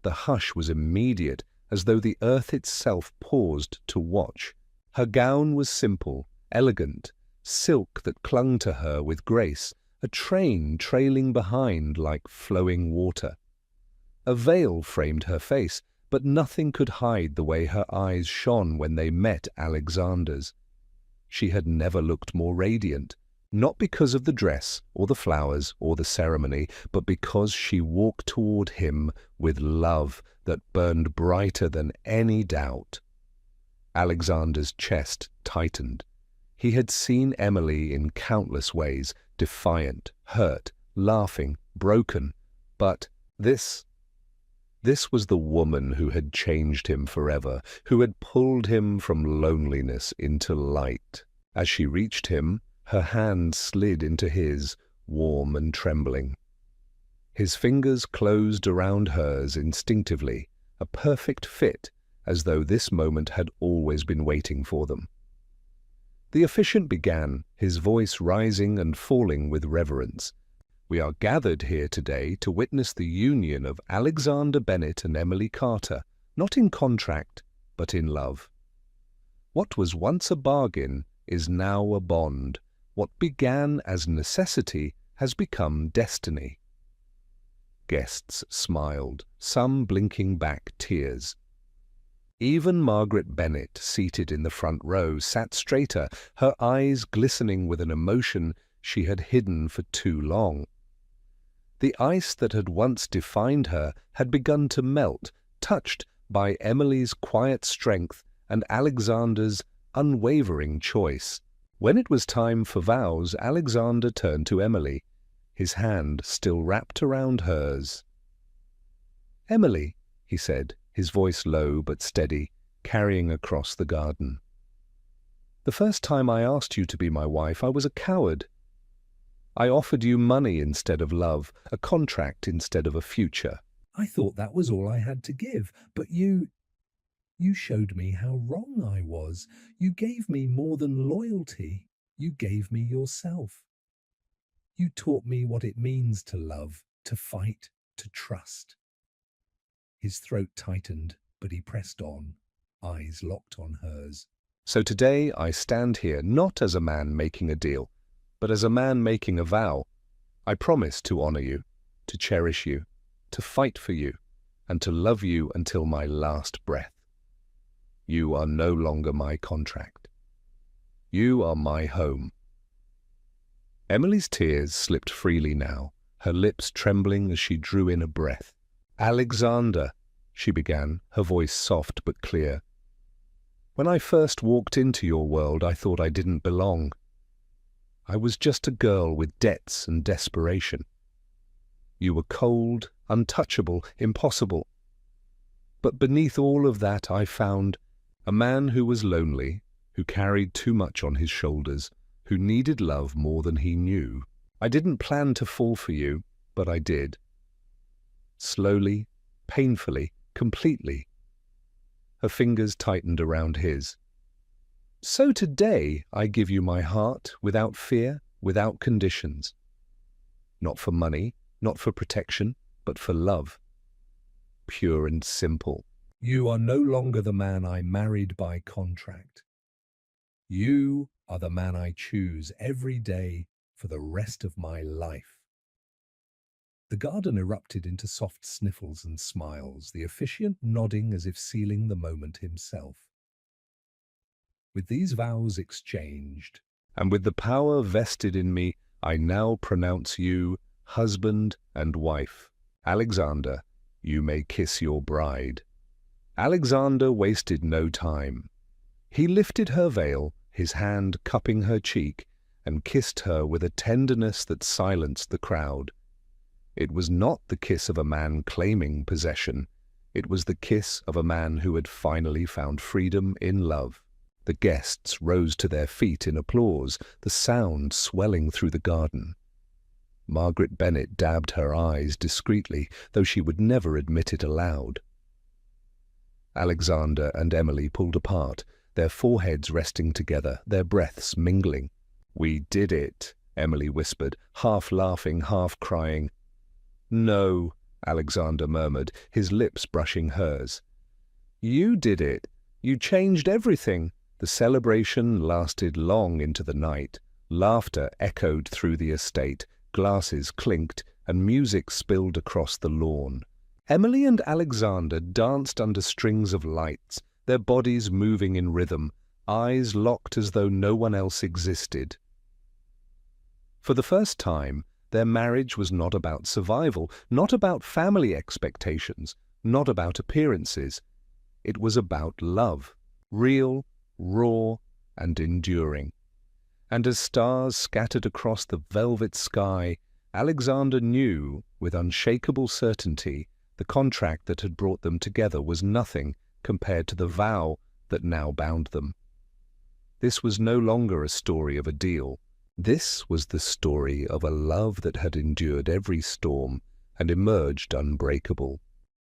The hush was immediate, as though the earth itself paused to watch. Her gown was simple, elegant, silk that clung to her with grace, a train trailing behind like flowing water. A veil framed her face, but nothing could hide the way her eyes shone when they met Alexander's. She had never looked more radiant, not because of the dress or the flowers or the ceremony, but because she walked toward him with love that burned brighter than any doubt. Alexander's chest tightened. He had seen Emily in countless ways, defiant, hurt, laughing, broken, but this was the woman who had changed him forever, who had pulled him from loneliness into light. As she reached him, her hand slid into his, warm and trembling. His fingers closed around hers instinctively, a perfect fit, as though this moment had always been waiting for them. The officiant began, his voice rising and falling with reverence. "We are gathered here today to witness the union of Alexander Bennett and Emily Carter, not in contract, but in love. What was once a bargain is now a bond. What began as necessity has become destiny." Guests smiled, some blinking back tears. Even Margaret Bennett, seated in the front row, sat straighter, her eyes glistening with an emotion she had hidden for too long. The ice that had once defined her had begun to melt, touched by Emily's quiet strength and Alexander's unwavering choice. When it was time for vows, Alexander turned to Emily, his hand still wrapped around hers. "Emily," he said, his voice low but steady, carrying across the garden. "The first time I asked you to be my wife, I was a coward. I offered you money instead of love, a contract instead of a future. I thought that was all I had to give, but you showed me how wrong I was. You gave me more than loyalty. You gave me yourself. You taught me what it means to love, to fight, to trust." His throat tightened, but he pressed on, eyes locked on hers. "So today I stand here not as a man making a deal, but as a man making a vow. I promise to honor you, to cherish you, to fight for you, and to love you until my last breath. You are no longer my contract. You are my home." Emily's tears slipped freely now, her lips trembling as she drew in a breath. "Alexander," she began, her voice soft but clear. "When I first walked into your world, I thought I didn't belong. I was just a girl with debts and desperation. You were cold, untouchable, impossible. But beneath all of that I found a man who was lonely, who carried too much on his shoulders, who needed love more than he knew. I didn't plan to fall for you, but I did. Slowly, painfully, completely." Her fingers tightened around his. "So today I give you my heart without fear, without conditions. Not for money, not for protection, but for love. Pure and simple." You are no longer the man I married by contract. You are the man I choose every day for the rest of my life. The garden erupted into soft sniffles and smiles, the officiant nodding as if sealing the moment himself. With these vows exchanged, "And with the power vested in me, I now pronounce you husband and wife. Alexander, you may kiss your bride." Alexander wasted no time. He lifted her veil, his hand cupping her cheek, and kissed her with a tenderness that silenced the crowd. It was not the kiss of a man claiming possession. It was the kiss of a man who had finally found freedom in love. The guests rose to their feet in applause, the sound swelling through the garden. Margaret Bennet dabbed her eyes discreetly, though she would never admit it aloud. Alexander and Emily pulled apart, their foreheads resting together, their breaths mingling. "We did it," Emily whispered, half laughing, half crying. "No," Alexander murmured, his lips brushing hers. "You did it. You changed everything." The celebration lasted long into the night. Laughter echoed through the estate, glasses clinked, and music spilled across the lawn. Emily and Alexander danced under strings of lights, their bodies moving in rhythm, eyes locked as though no one else existed. For the first time, their marriage was not about survival, not about family expectations, not about appearances. It was about love, real, raw, and enduring. And as stars scattered across the velvet sky, Alexander knew, with unshakable certainty, the contract that had brought them together was nothing compared to the vow that now bound them. This was no longer a story of a deal. This was the story of a love that had endured every storm and emerged unbreakable.